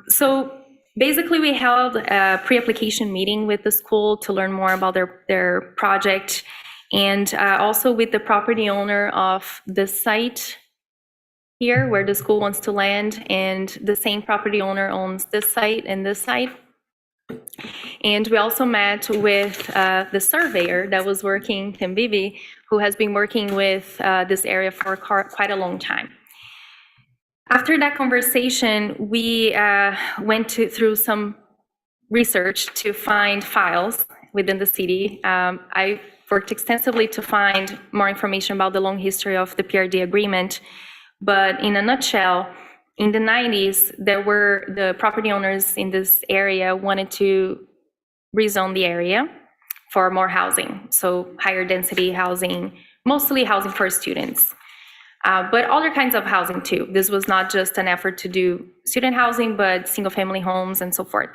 So basically we held a pre-application meeting with the school to learn more about their project, and also with the property owner of the site here where the school wants to land, and the same property owner owns this site and this site. And we also met with the surveyor that was working, Tim Bibi, who has been working with this area for quite a long time. After that conversation, we went through some research to find files within the city. I worked extensively to find more information about the long history of the PRD agreement. But in a nutshell, in the 90s, the property owners in this area wanted to rezone the area for more housing, so higher density housing, mostly housing for students, but other kinds of housing too. This was not just an effort to do student housing, but single-family homes and so forth.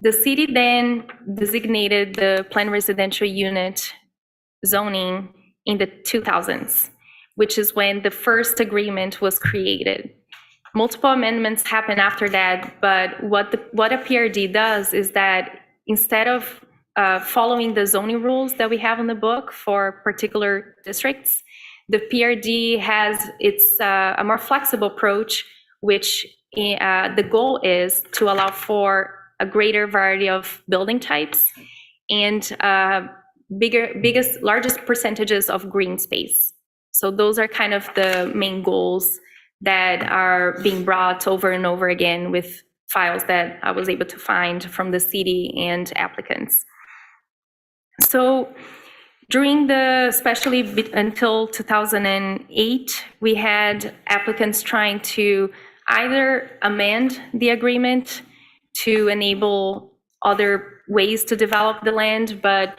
The city then designated the planned residential unit zoning in the 2000s, which is when the first agreement was created. Multiple amendments happened after that, but what a PRD does is that instead of following the zoning rules that we have in the book for particular districts, the PRD has a more flexible approach, which the goal is to allow for a greater variety of building types and largest percentages of green space. So those are kind of the main goals that are being brought over and over again with files that I was able to find from the city and applicants. So during especially until 2008, we had applicants trying to either amend the agreement to enable other ways to develop the land, but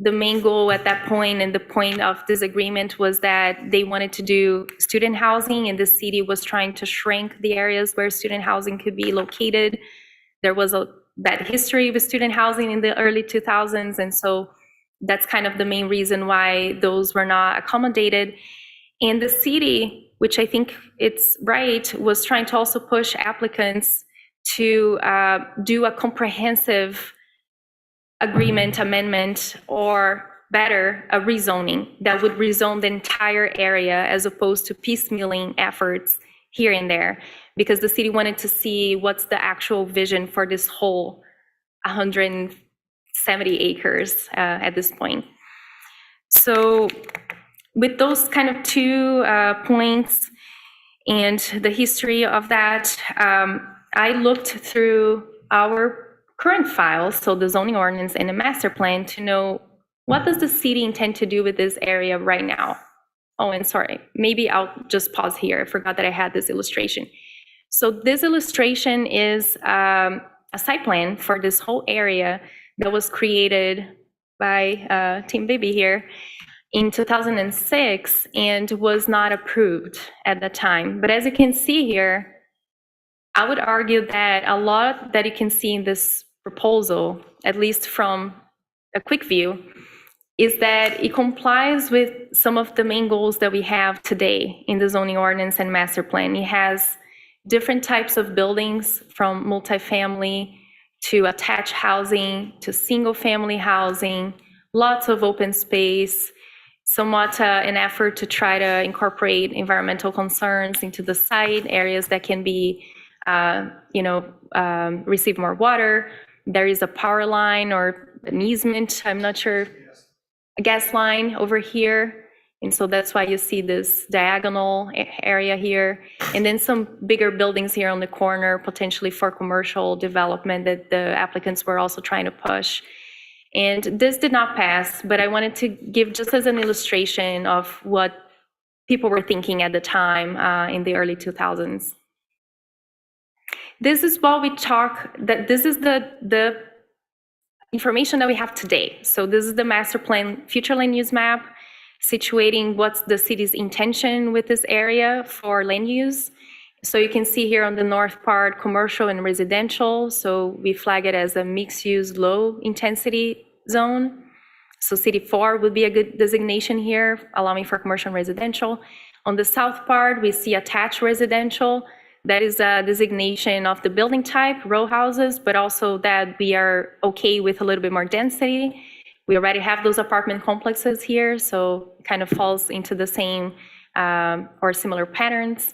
the main goal at that point and the point of this agreement was that they wanted to do student housing, and the city was trying to shrink the areas where student housing could be located. There was a bad history with student housing in the early 2000s. And so that's kind of the main reason why those were not accommodated. And the city, which I think it's right, was trying to also push applicants to do a comprehensive agreement amendment, or better, a rezoning that would rezone the entire area as opposed to piecemealing efforts here and there, because the city wanted to see what's the actual vision for this whole 170 acres at this point. So with those kind of two points and the history of that, I looked through our current files, so the zoning ordinance and the master plan, to know what does the city intend to do with this area right now. Oh, and sorry, maybe I'll just pause here. I forgot that I had this illustration. So this illustration is a site plan for this whole area that was created by Team Bibi here in 2006 and was not approved at the time. But as you can see here, I would argue that a lot that you can see in this proposal, at least from a quick view, is that it complies with some of the main goals that we have today in the zoning ordinance and master plan. It has different types of buildings, from multifamily to attached housing to single family housing, lots of open space, somewhat an effort to try to incorporate environmental concerns into the site, areas that can be, receive more water. There is a power line or an easement, I'm not sure, a gas line over here. And so that's why you see this diagonal area here. And then some bigger buildings here on the corner, potentially for commercial development that the applicants were also trying to push. And this did not pass, but I wanted to give just as an illustration of what people were thinking at the time in the early 2000s. This is what we talk, that this is the information that we have today. So this is the master plan future land use map, situating what's the city's intention with this area for land use. So you can see here on the north part, commercial and residential. So we flag it as a mixed use, low intensity zone. So city 4 would be a good designation here, allowing for commercial and residential. On the south part, we see attached residential. That is a designation of the building type, row houses, but also that we are okay with a little bit more density. We already have those apartment complexes here, so it kind of falls into the same or similar patterns.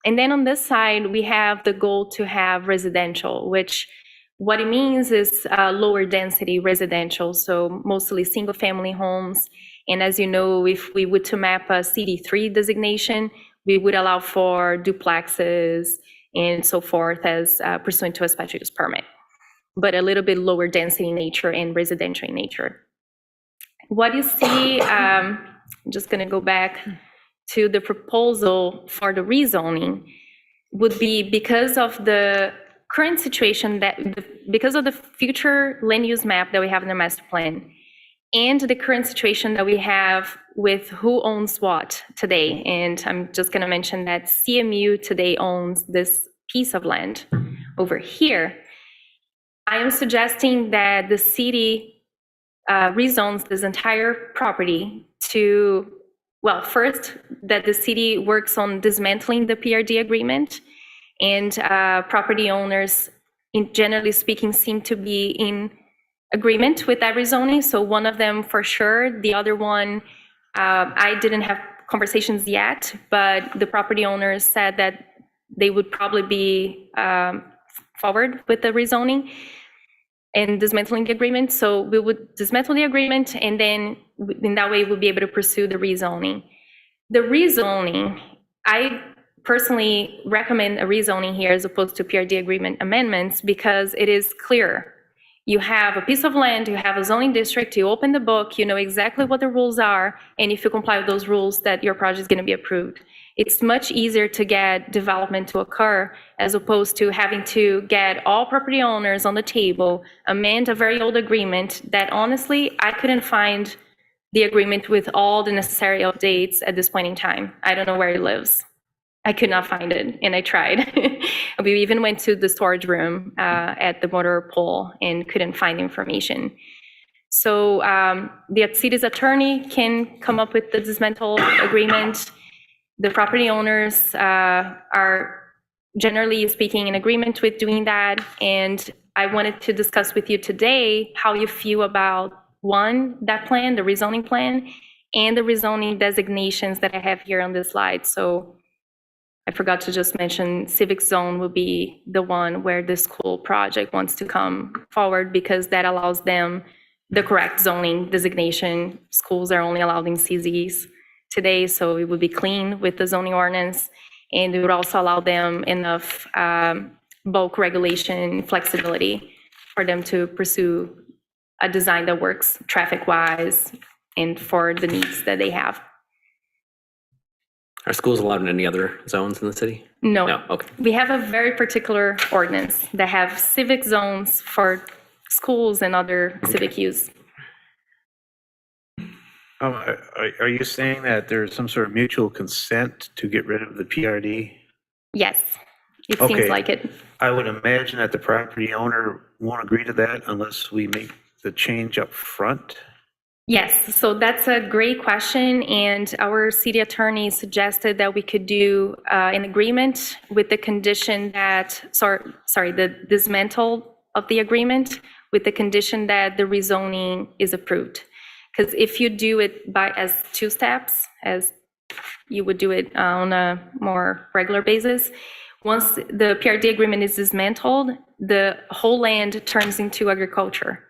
And then on this side, we have the goal to have residential, which what it means is lower density residential, so mostly single family homes. And as you know, if we were to map a CD3 designation, we would allow for duplexes and so forth as pursuant to a special use permit, but a little bit lower density in nature and residential in nature. What you see, I'm just gonna go back to the proposal for the rezoning, would be because of the current situation, because of the future land use map that we have in the master plan, and the current situation that we have with who owns what today. And I'm just going to mention that CMU today owns this piece of land over here. I am suggesting that the city rezones this entire property to, well, first, that the city works on dismantling the PRD agreement, and property owners, generally speaking, seem to be in agreement with that rezoning. So one of them for sure, the other one, I didn't have conversations yet, but the property owners said that they would probably be forward with the rezoning and dismantling the agreement. So we would dismantle the agreement, and then in that way we'll be able to pursue the rezoning. The rezoning, I personally recommend a rezoning here as opposed to PRD agreement amendments, because it is clearer. You have a piece of land, you have a zoning district, you open the book, you know exactly what the rules are, and if you comply with those rules, that your project is going to be approved. It's much easier to get development to occur as opposed to having to get all property owners on the table, amend a very old agreement that honestly, I couldn't find the agreement with all the necessary updates at this point in time. I don't know where it lives. I could not find it, and I tried. We even went to the storage room at the motor pool and couldn't find information. So the city's attorney can come up with the dismantle agreement. The property owners are generally speaking in agreement with doing that. And I wanted to discuss with you today how you feel about, one, that plan, the rezoning plan, and the rezoning designations that I have here on this slide. So I forgot to just mention civic zone will be the one where the school project wants to come forward, because that allows them the correct zoning designation. Schools are only allowed in CZs today, so it would be clean with the zoning ordinance. And it would also allow them enough bulk regulation flexibility for them to pursue a design that works traffic-wise and for the needs that they have. Are schools allowed in any other zones in the city? No. No, okay. We have a very particular ordinance that have civic zones for schools and other civic use. Are you saying that there's some sort of mutual consent to get rid of the PRD? Yes, it seems Okay. like it. I would imagine that the property owner won't agree to that unless we make the change up front. Yes, so that's a great question, and our city attorney suggested that we could do an agreement with the condition that, the dismantle of the agreement with the condition that the rezoning is approved. Because if you do it as two steps, as you would do it on a more regular basis, once the PRD agreement is dismantled, the whole land turns into agriculture.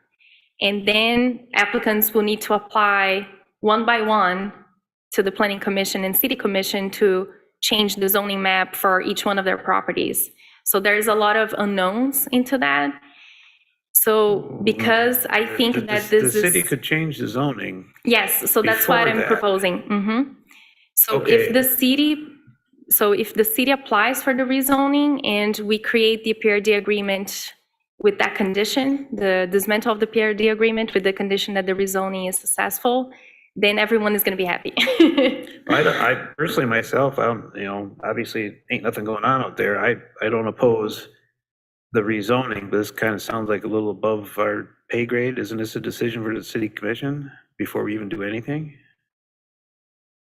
And then applicants will need to apply one by one to the Planning Commission and City Commission to change the zoning map for each one of their properties. So there's a lot of unknowns into that. So because I think that this is. The city could change the zoning. Yes, so that's what before I'm that. proposing. So Okay. if the city applies for the rezoning and we create the PRD agreement with that condition, the dismantle of the PRD agreement with the condition that the rezoning is successful, then everyone is going to be happy. I personally myself, obviously ain't nothing going on out there. I don't oppose the rezoning, but this kind of sounds like a little above our pay grade. Isn't this a decision for the city commission before we even do anything?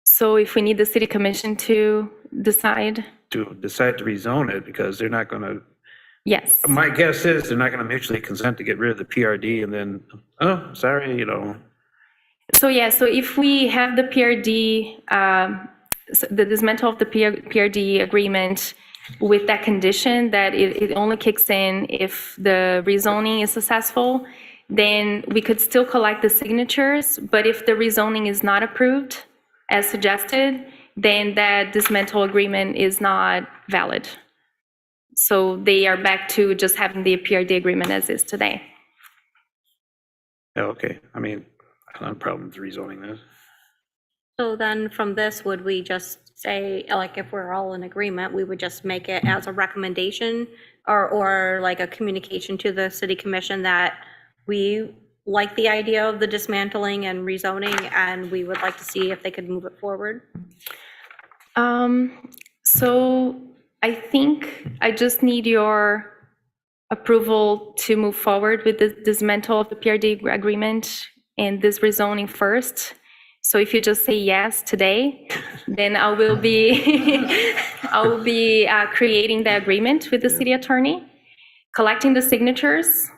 So if we need the city commission to decide, To decide to rezone it, because they're not going to, yes. my guess is they're not going to mutually consent to get rid of the PRD and then, oh, sorry, So yeah, so if we have the PRD, the dismantle of the PRD agreement with that condition that it only kicks in if the rezoning is successful, then we could still collect the signatures. But if the rezoning is not approved, as suggested, then that dismantle agreement is not valid. So they are back to just having the PRD agreement as is today. okay. I mean, I don't have a problem with rezoning this. So then from this, would we just say, like, if we're all in agreement, we would just make it as a recommendation or like a communication to the city commission that we like the idea of the dismantling and rezoning, and we would like to see if they could move it forward? So I think I just need your approval to move forward with the dismantle of the PRD agreement and this rezoning first. So if you just say yes today, then I will be creating the agreement with the city attorney, collecting the signatures,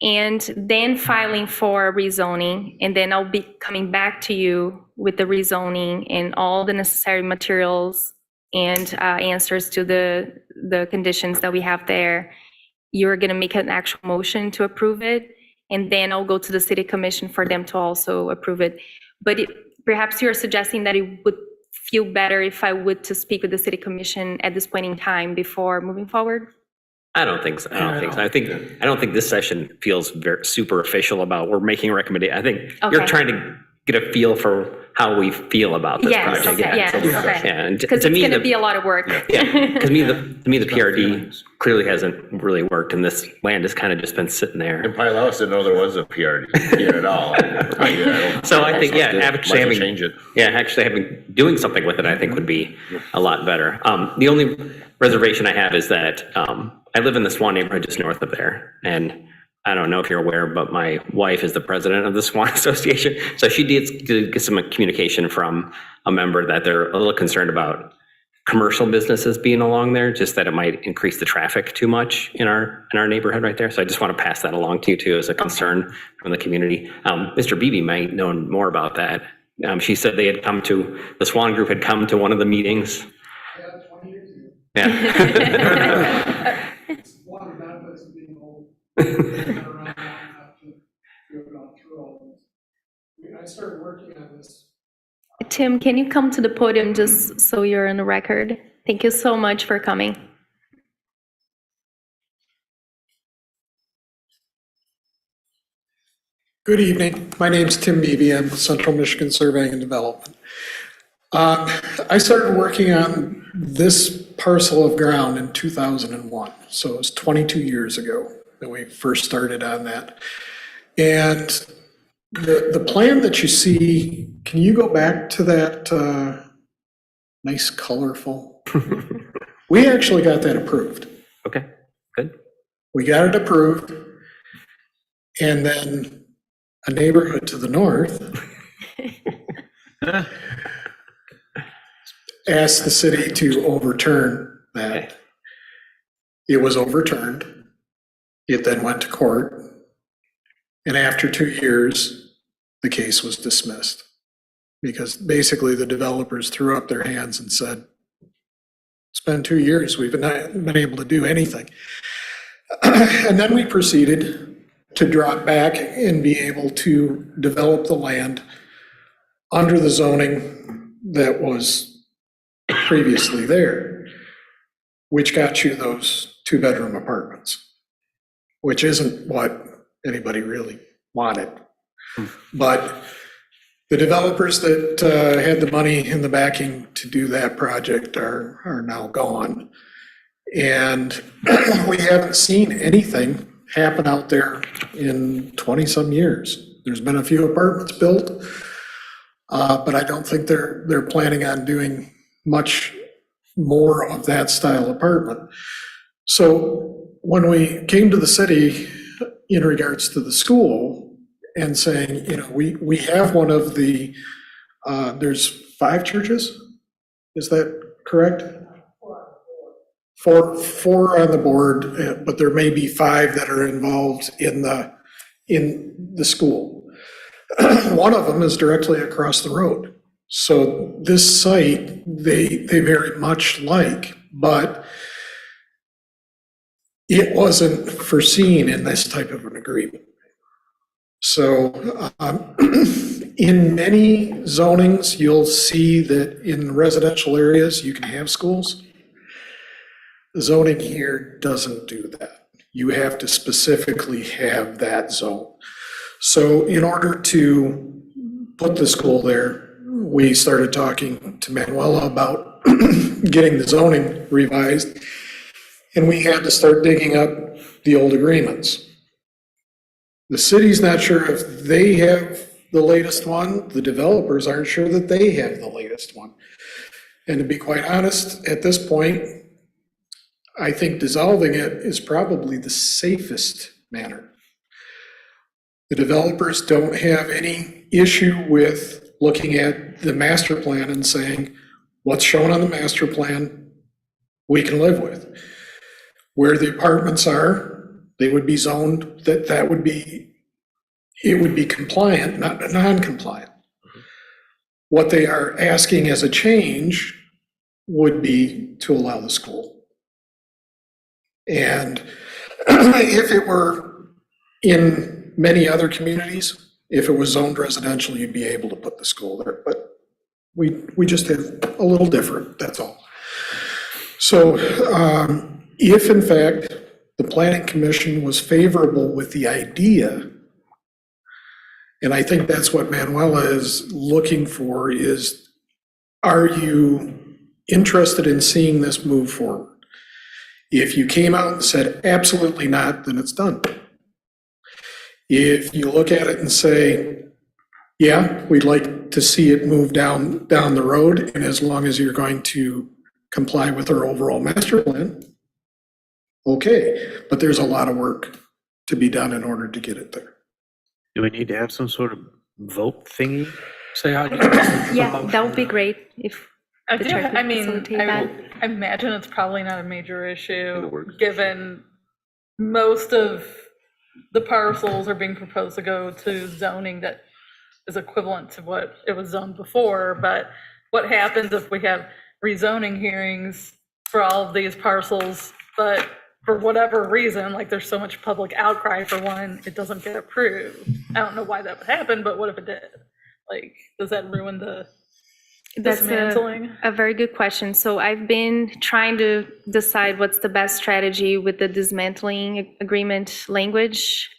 and then filing for rezoning. And then I'll be coming back to you with the rezoning and all the necessary materials and answers to the conditions that we have there. You're going to make an actual motion to approve it, and then I'll go to the city commission for them to also approve it. But perhaps you're suggesting that it would feel better if I would to speak with the city commission at this point in time before moving forward? I don't think so. I don't think this session feels very super official about we're making a recommendation. I think you're Okay. trying to get a feel for how we feel about this Yes, project. okay, yes, so- okay. Yeah, and Because to it's me, going to the- be a lot of work. yeah, because to me, the PRD clearly hasn't really worked, and this land has kind of just been sitting there. And Pylos didn't know there was a PRD here at all. So I think, yeah, actually having, Change it. doing something with it, I think would be a lot better. The only reservation I have is that I live in the Swan neighborhood just north of there, and I don't know if you're aware, but my wife is the president of the Swan Association. So she did get some communication from a member that they're a little concerned about commercial businesses being along there, just that it might increase the traffic too much in our neighborhood right there. So I just want to pass that along to you too as a concern from the community. Mr. Beebe might know more about that. She said they had come to, the Swan Group had come to one of the meetings. Yeah, 20 years ago. Yeah. One of the benefits of being old. Been around long enough to have gone through all this. I started working on this. Tim, can you come to the podium just so you're on the record? Thank you so much for coming. Good evening. My name's Tim Beebe. I'm with Central Michigan Surveying and Development. I started working on this parcel of ground in 2001, so it was 22 years ago that we first started on that. And the plan that you see, can you go back to that nice colorful? We actually got that approved. Okay, good. We got it approved, and then a neighborhood to the north asked the city to overturn that. Okay. It was overturned. It then went to court. And after 2 years, the case was dismissed. Because basically the developers threw up their hands and said, it's been 2 years, we've not been able to do anything. And then we proceeded to drop back and be able to develop the land under the zoning that was previously there, which got you those 2-bedroom apartments, which isn't what anybody really wanted. But the developers that had the money in the backing to do that project are now gone. And we haven't seen anything happen out there in 20-some years. There's been a few apartments built, but I don't think they're planning on doing much more of that style apartment. So when we came to the city in regards to the school and saying, you know, we have one of the, there's 5 churches? Is that correct? Four on the board, but there may be 5 that are involved in the school. One of them is directly across the road. So this site, they very much like, but it wasn't foreseen in this type of an agreement. So in many zonings, you'll see that in residential areas, you can have schools. The zoning here doesn't do that. You have to specifically have that zone. So in order to put the school there, we started talking to Manuela about getting the zoning revised, and we had to start digging up the old agreements. The city's not sure if they have the latest one. The developers aren't sure that they have the latest one. And to be quite honest, at this point, I think dissolving it is probably the safest manner. The developers don't have any issue with looking at the master plan and saying, what's shown on the master plan, we can live with. Where the apartments are, they would be zoned, that would be, it would be compliant, not non-compliant. What they are asking as a change would be to allow the school. And if it were in many other communities, if it was zoned residential, you'd be able to put the school there, but we just have a little different, that's all. So if in fact the planning commission was favorable with the idea And I think that's what Manuela is looking for is, are you interested in seeing this move forward? If you came out and said, absolutely not, then it's done. If you look at it and say, yeah, we'd like to see it move down the road, and as long as you're going to comply with our overall master plan, okay, but there's a lot of work to be done in order to get it there. Do we need to have some sort of vote thingy? Say how you. Yeah, that would be great if I the do, chair could I mean, facilitate I that. I imagine it's probably not a major In the issue, works. given most of the parcels are being proposed to go to zoning that is equivalent to what it was zoned before, but what happens if we have rezoning hearings for all of these parcels, but for whatever reason, like there's so much public outcry for one, it doesn't get approved? I don't know why that would happen, but what if it did? Like, does that ruin the That's dismantling? a very good question. So I've been trying to decide what's the best strategy with the dismantling agreement language.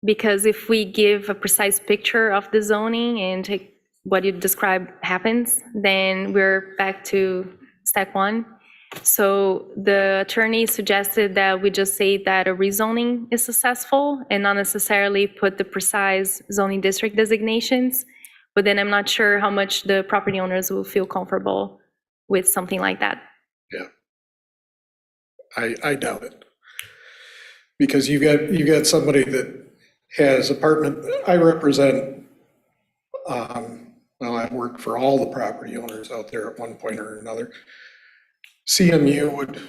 Because if we give a precise picture of the zoning and take what you described happens, then we're back to step one. So the attorney suggested that we just say that a rezoning is successful and not necessarily put the precise zoning district designations. But then I'm not sure how much the property owners will feel comfortable with something like that. Yeah. I doubt it. Because you got somebody that has apartment, I represent, well, I've worked for all the property owners out there at one point or another. CMU would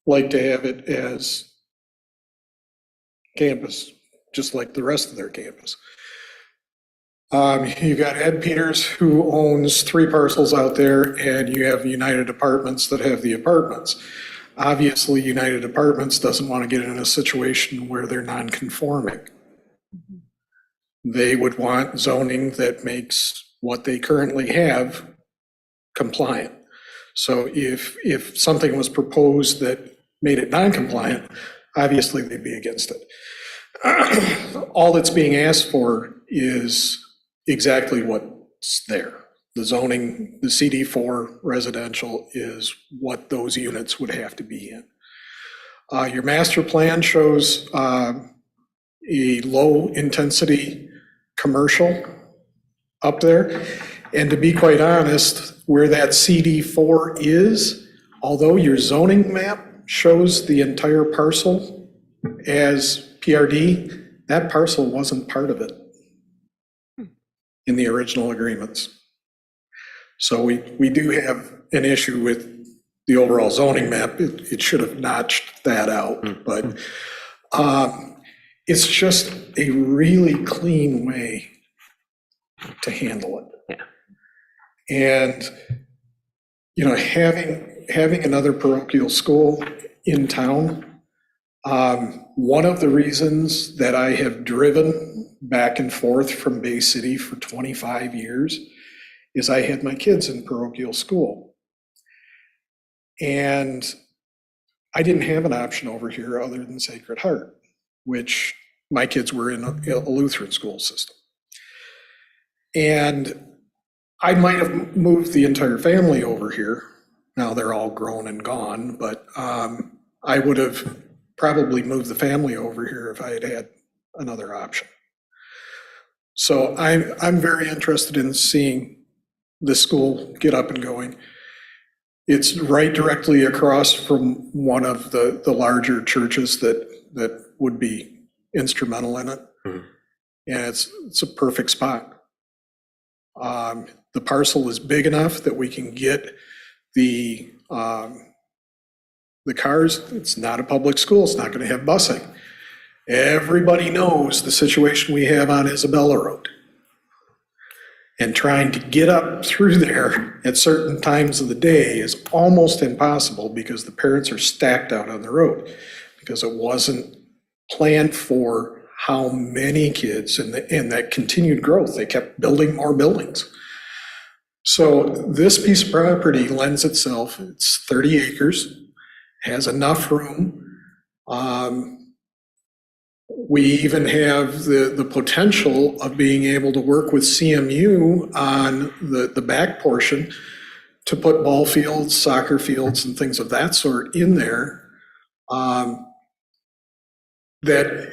like to have it as campus, just like the rest of their campus. You got Ed Peters, who owns 3 parcels out there, and you have United Apartments that have the apartments. Obviously, United Apartments doesn't want to get in a situation where they're non-conforming. They would want zoning that makes what they currently have compliant. So if something was proposed that made it non-compliant, obviously they'd be against it. All that's being asked for is exactly what's there. The zoning, the CD4 residential is what those units would have to be in. Your master plan shows a low-intensity commercial up there. And to be quite honest, where that CD4 is, although your zoning map shows the entire parcel as PRD, that parcel wasn't part of it in the original agreements. So we do have an issue with the overall zoning map. It should have notched that out, but it's just a really clean way to handle it. Yeah. And, you know, having another parochial school in town, one of the reasons that I have driven back and forth from Bay City for 25 years is I had my kids in parochial school. And I didn't have an option over here other than Sacred Heart, which my kids were in a Lutheran school system. And I might have moved the entire family over here. Now they're all grown and gone, but I would have probably moved the family over here if I had had another option. So I'm very interested in seeing the school get up and going. It's right directly across from one of the larger churches that would be instrumental in it. Mhm. And it's a perfect spot. The parcel is big enough that we can get the cars. It's not a public school. It's not going to have busing. Everybody knows the situation we have on Isabella Road. And trying to get up through there at certain times of the day is almost impossible because the parents are stacked out on the road because it wasn't planned for how many kids and that continued growth. They kept building more buildings. So this piece of property lends itself, it's 30 acres, has enough room. We even have the potential of being able to work with CMU on the back portion to put ball fields, soccer fields, and things of that sort in there. That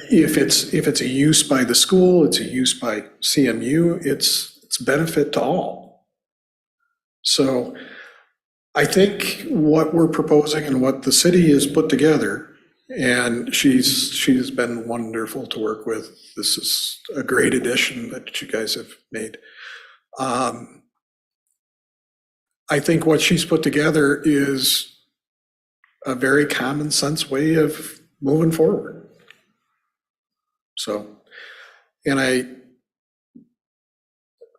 if it's a use by the school, it's a use by CMU, it's benefit to all. So I think what we're proposing and what the city has put together, and she's been wonderful to work with. This is a great addition that you guys have made. I think what she's put together is a very common sense way of moving forward. So, and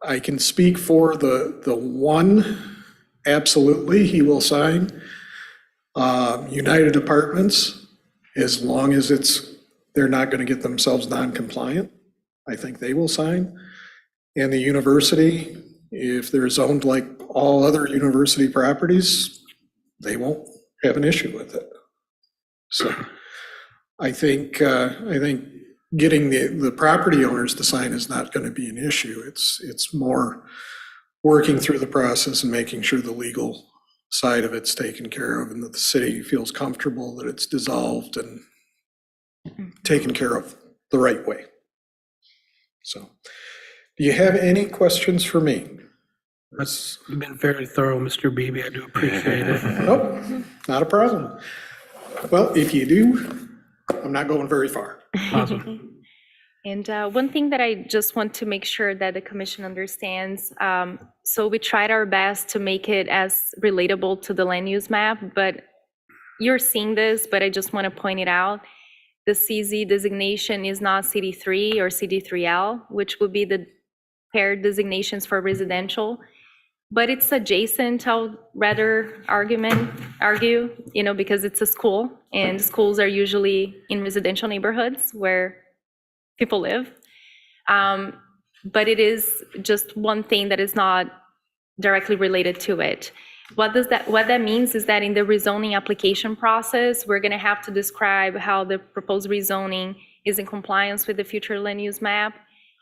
I can speak for the one, absolutely, he will sign. United Apartments, as long as they're not going to get themselves non-compliant, I think they will sign. And the university, if they're zoned like all other university properties, they won't have an issue with it. So I think getting the property owners to sign is not going to be an issue. It's more working through the process and making sure the legal side of it's taken care of and that the city feels comfortable that it's dissolved and taken care of the right way. So, do you have any questions for me? You've been very thorough, Mr. Beebe. I do appreciate it. Nope, not a problem. Well, if you do, I'm not going very far. Awesome. And one thing that I just want to make sure that the commission understands, so we tried our best to make it as relatable to the land use map, but you're seeing this, but I just want to point it out. The CZ designation is not CD3 or CD3L, which would be the paired designations for residential, but it's adjacent, I'll rather argue, because it's a school, and schools are usually in residential neighborhoods where people live. But it is just one thing that is not directly related to it. What that means is that in the rezoning application process, we're going to have to describe how the proposed rezoning is in compliance with the future land use map.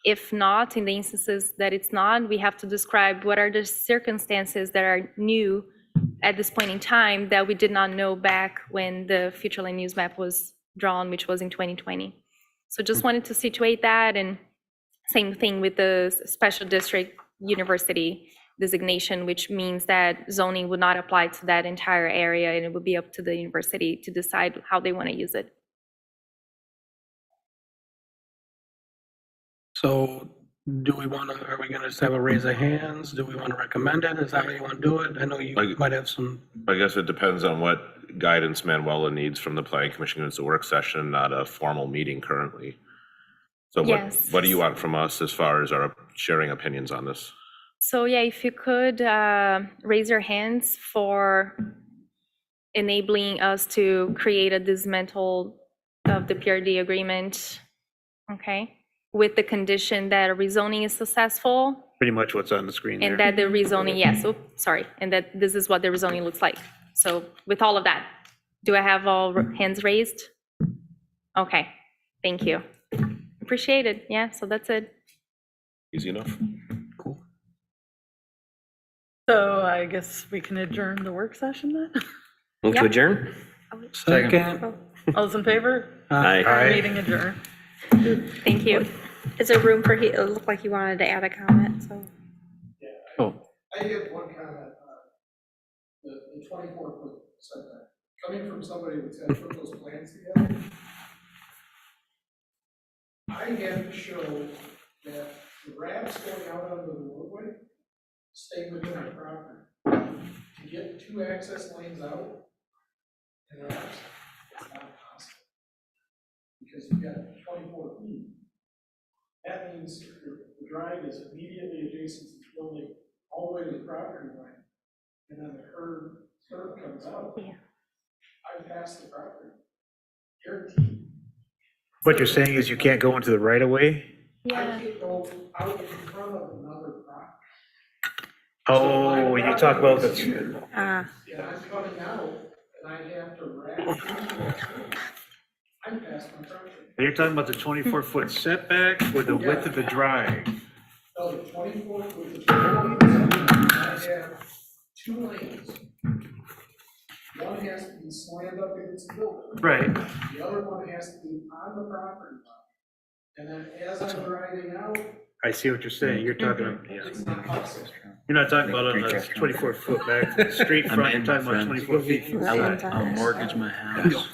If not, in the instances that it's not, we have to describe what are the circumstances that are new at this point in time that we did not know back when the future land use map was drawn, which was in 2020. So just wanted to situate that, and same thing with the special district university designation, which means that zoning would not apply to that entire area, and it would be up to the university to decide how they want to use it. So are we gonna just have a raise of hands? Do we want to recommend it? Is that how you want to do it? I know you might have some. I guess it depends on what guidance Manuela needs from the planning commission. It's a work session, not a formal meeting currently. So Yes. what do you want from us as far as our sharing opinions on this? So yeah, if you could raise your hands for enabling us to create a dismantle of the PRD agreement, okay? With the condition that a rezoning is successful Pretty much what's on the screen there. and that the rezoning, and that this is what the rezoning looks like. So with all of that, do I have all hands raised? Okay, thank you. Appreciate it. Yeah, so that's it. Easy enough? Cool. So I guess we can adjourn the work session then? Move to Yep. adjourn? Second. All those in favor? Aye. Meeting adjourned. Thank you. Is there room for, it looked like he wanted to add a comment, so. I have one comment on the 24-foot setback. Coming from somebody that's had to put those plans together, I have to show that the ramps going out onto the roadway stay within our property. To get 2 access lanes out and ramps, it's not possible. Because you've got 24 feet. That means the drive is immediately adjacent to the building all the way to the property line. And then the curb comes out. Yeah. I pass the property. Guaranteed. What you're saying is you can't go into the right of way? I can't go out in front of another property. Oh, you talk about the, And I'm coming out and I have to wrap into that curb. I'm past my property. You're talking about the 24-foot setback or the width of the drive? No, the 24 with the I have 2 lanes. One has to be slammed up against the building. Right. The other one has to be on the property line. And then as I'm driving out, I see what you're saying. You're talking, yeah. it's not possible. You're not talking about on the 24-foot back to the street front, you're talking about 24 feet from the side. I'll mortgage my house.